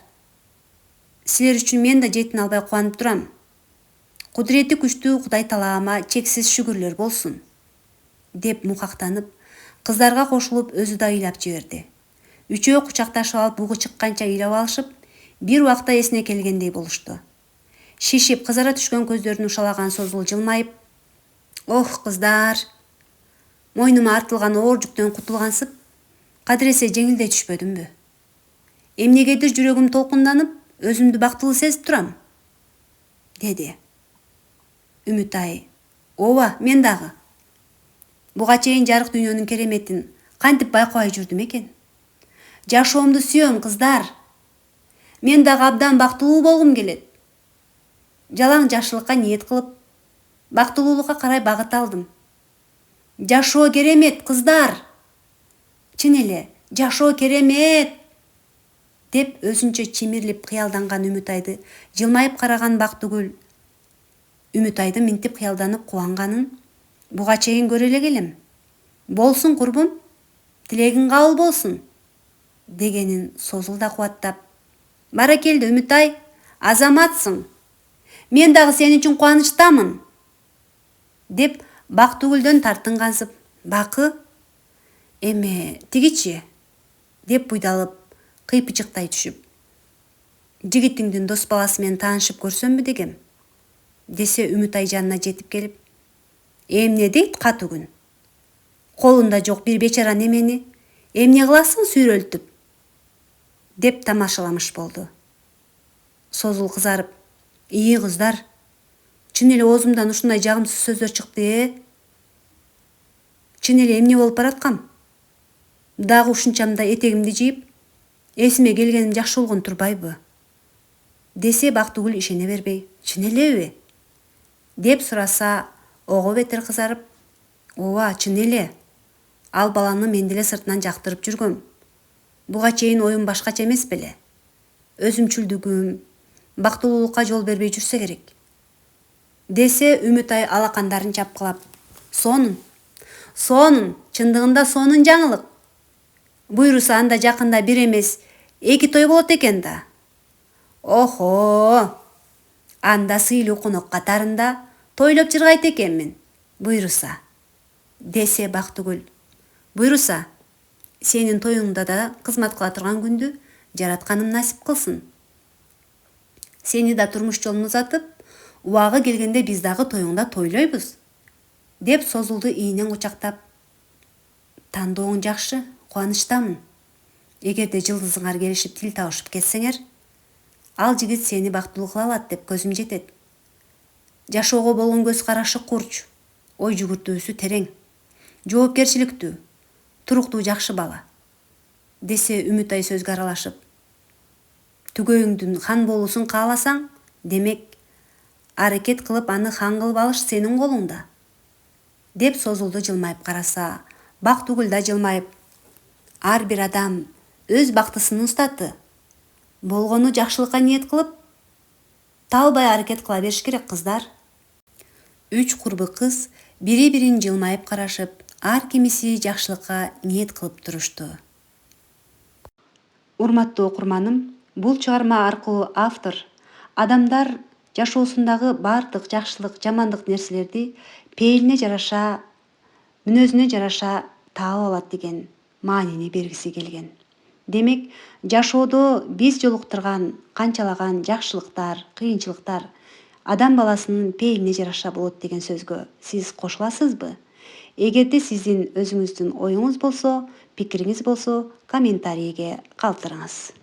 силер үчүн мен да жетин албай кубанып турам. Кудурети күчтүү Кудай талаама чексиз шүгүрлөр болсун. Деп мукактанып, кыздарга кошулуп өзү да ыйлап жиберди. Үчөө кучакташып алып бугу чыкканча ыйлап алышып, бир убакта эсине келгендей болушту. Шишип, кызара түшкөн көздөрүн ушалаган Созул жылмайып, ох, кыздар, мойнума артылган оор жүктөн кутулгансып, кадыресе жеңилдей түшпөдүмбү? Эмнегедир жүрөгүм толкунданып, өзүмдү бактылуу сезип турам, деди. Үмүтай, ооба, мен дагы. Буга чейин жарык дүйнөнүн кереметин кантип байкабай жүрдүм экен? Жашоомду сүйөм, кыздар. Мен дагы абдан бактылуу болгум келет. Жалаң жакшылыкка ниет кылып, бактылуулукка карай багыт алдым. Жашоо керемет, кыздар. Чын эле, жашоо керемет. Деп өзүнчө чимирлип кыялданган Үмүтайды жылмайып караган Бактыгүл Үмүтайдын минтип кыялданып кубанганын буга чейин көрө элек элем. Болсун курбум, тилегиң кабыл болсун, дегенин Созул да кубаттап, баракелде Үмүтай, азаматсың. Мен дагы сен үчүн кубанычтамын. Деп Бактыгүлдөн тартынгансып, бакы, эме тигичи, деп буйдалып, кыйпычыктай түшүп, жигитиңдин дос баласы менен таанышып көрсөмбү дегем, десе Үмүтай жанына жетип келип, эмне дейт катуу күн? Колунда жок бир бечара немени эмне кыласың сүйрөлтүп? Деп тамашаламыш болду. Созул кызарып, кыздар, чын эле оозумдан ушундай жагымсыз сөздөр чыкты, Чын эле эмне болуп бараткам? Дагы ушунчамда этегимди жийип, эсиме келгеним жакшы болгон турбайбы? Десе Бактыгүл ишене бербей, чын элеби? Деп сураса, ого бетер кызарып, ооба, чын эле. Ал баланы мен деле сыртынан жактырып жүргөм. Буга чейин оюм башкача эмес беле? Өзүмчүлдүгүм, бактылуулукка жол бербей жүрсө керек. Десе Үмүтай алакандарын чапкылап, сонун, чындыгында сонун жаңылык. Буйруса анда жакында бир эмес, эки той болот экен да. Охо, анда сыйлуу конок катарында тойлоп жыргайт экенмин, буйруса. Десе Бактыгүл, буйруса, сенин тоюңда да кызмат кыла турган күндү жаратканым насип кылсын. Сени да турмуш жолун узатып, убагы келгенде биз дагы тоюңда тойлойбуз. Деп Созулду ийинен кучактап, тандооң жакшы, кубанычтамын. Эгерде жылдызыңар келишип тил табышып кетсеңер, ал жигит сени бактылуу кыла алат деп көзүм жетет. Жашоого болгон көз карашы курч, ой жүгүртүүсү терең, жоопкерчиликтүү, туруктуу жакшы бала. Десе Үмүтай сөзгө аралашып, түгөйүңдүн хан болуусун кааласаң, демек, аракет кылып аны хан кылып алыш сенин колуңда. Деп Созулду жылмайып караса, Бактыгүл да жылмайып, ар бир адам өз бактысын устаты. Болгону жакшылыкка ниет кылып, талбай аракет кыла бериш керек, кыздар. Үч курбу кыз бири-бирин жылмайып карашып, ар кимиси жакшылыкка ниет кылып турушту. Урматтуу окурманым, бул чыгарма аркылуу автор адамдар жашоосундагы бардык жакшылык, жамандык нерселерди пейилине жараша, мүнөзүнө жараша таап алат деген маанини бергиси келген. Демек, жашоодо биз жолуктурган канчалаган жакшылыктар, кыйынчылыктар адам баласынын пейилине жараша болот деген сөзгө сиз кошуласызбы? Эгерде сиздин өзүңүздүн оюңуз болсо, пикириңиз болсо, комментарийге калтырыңыз.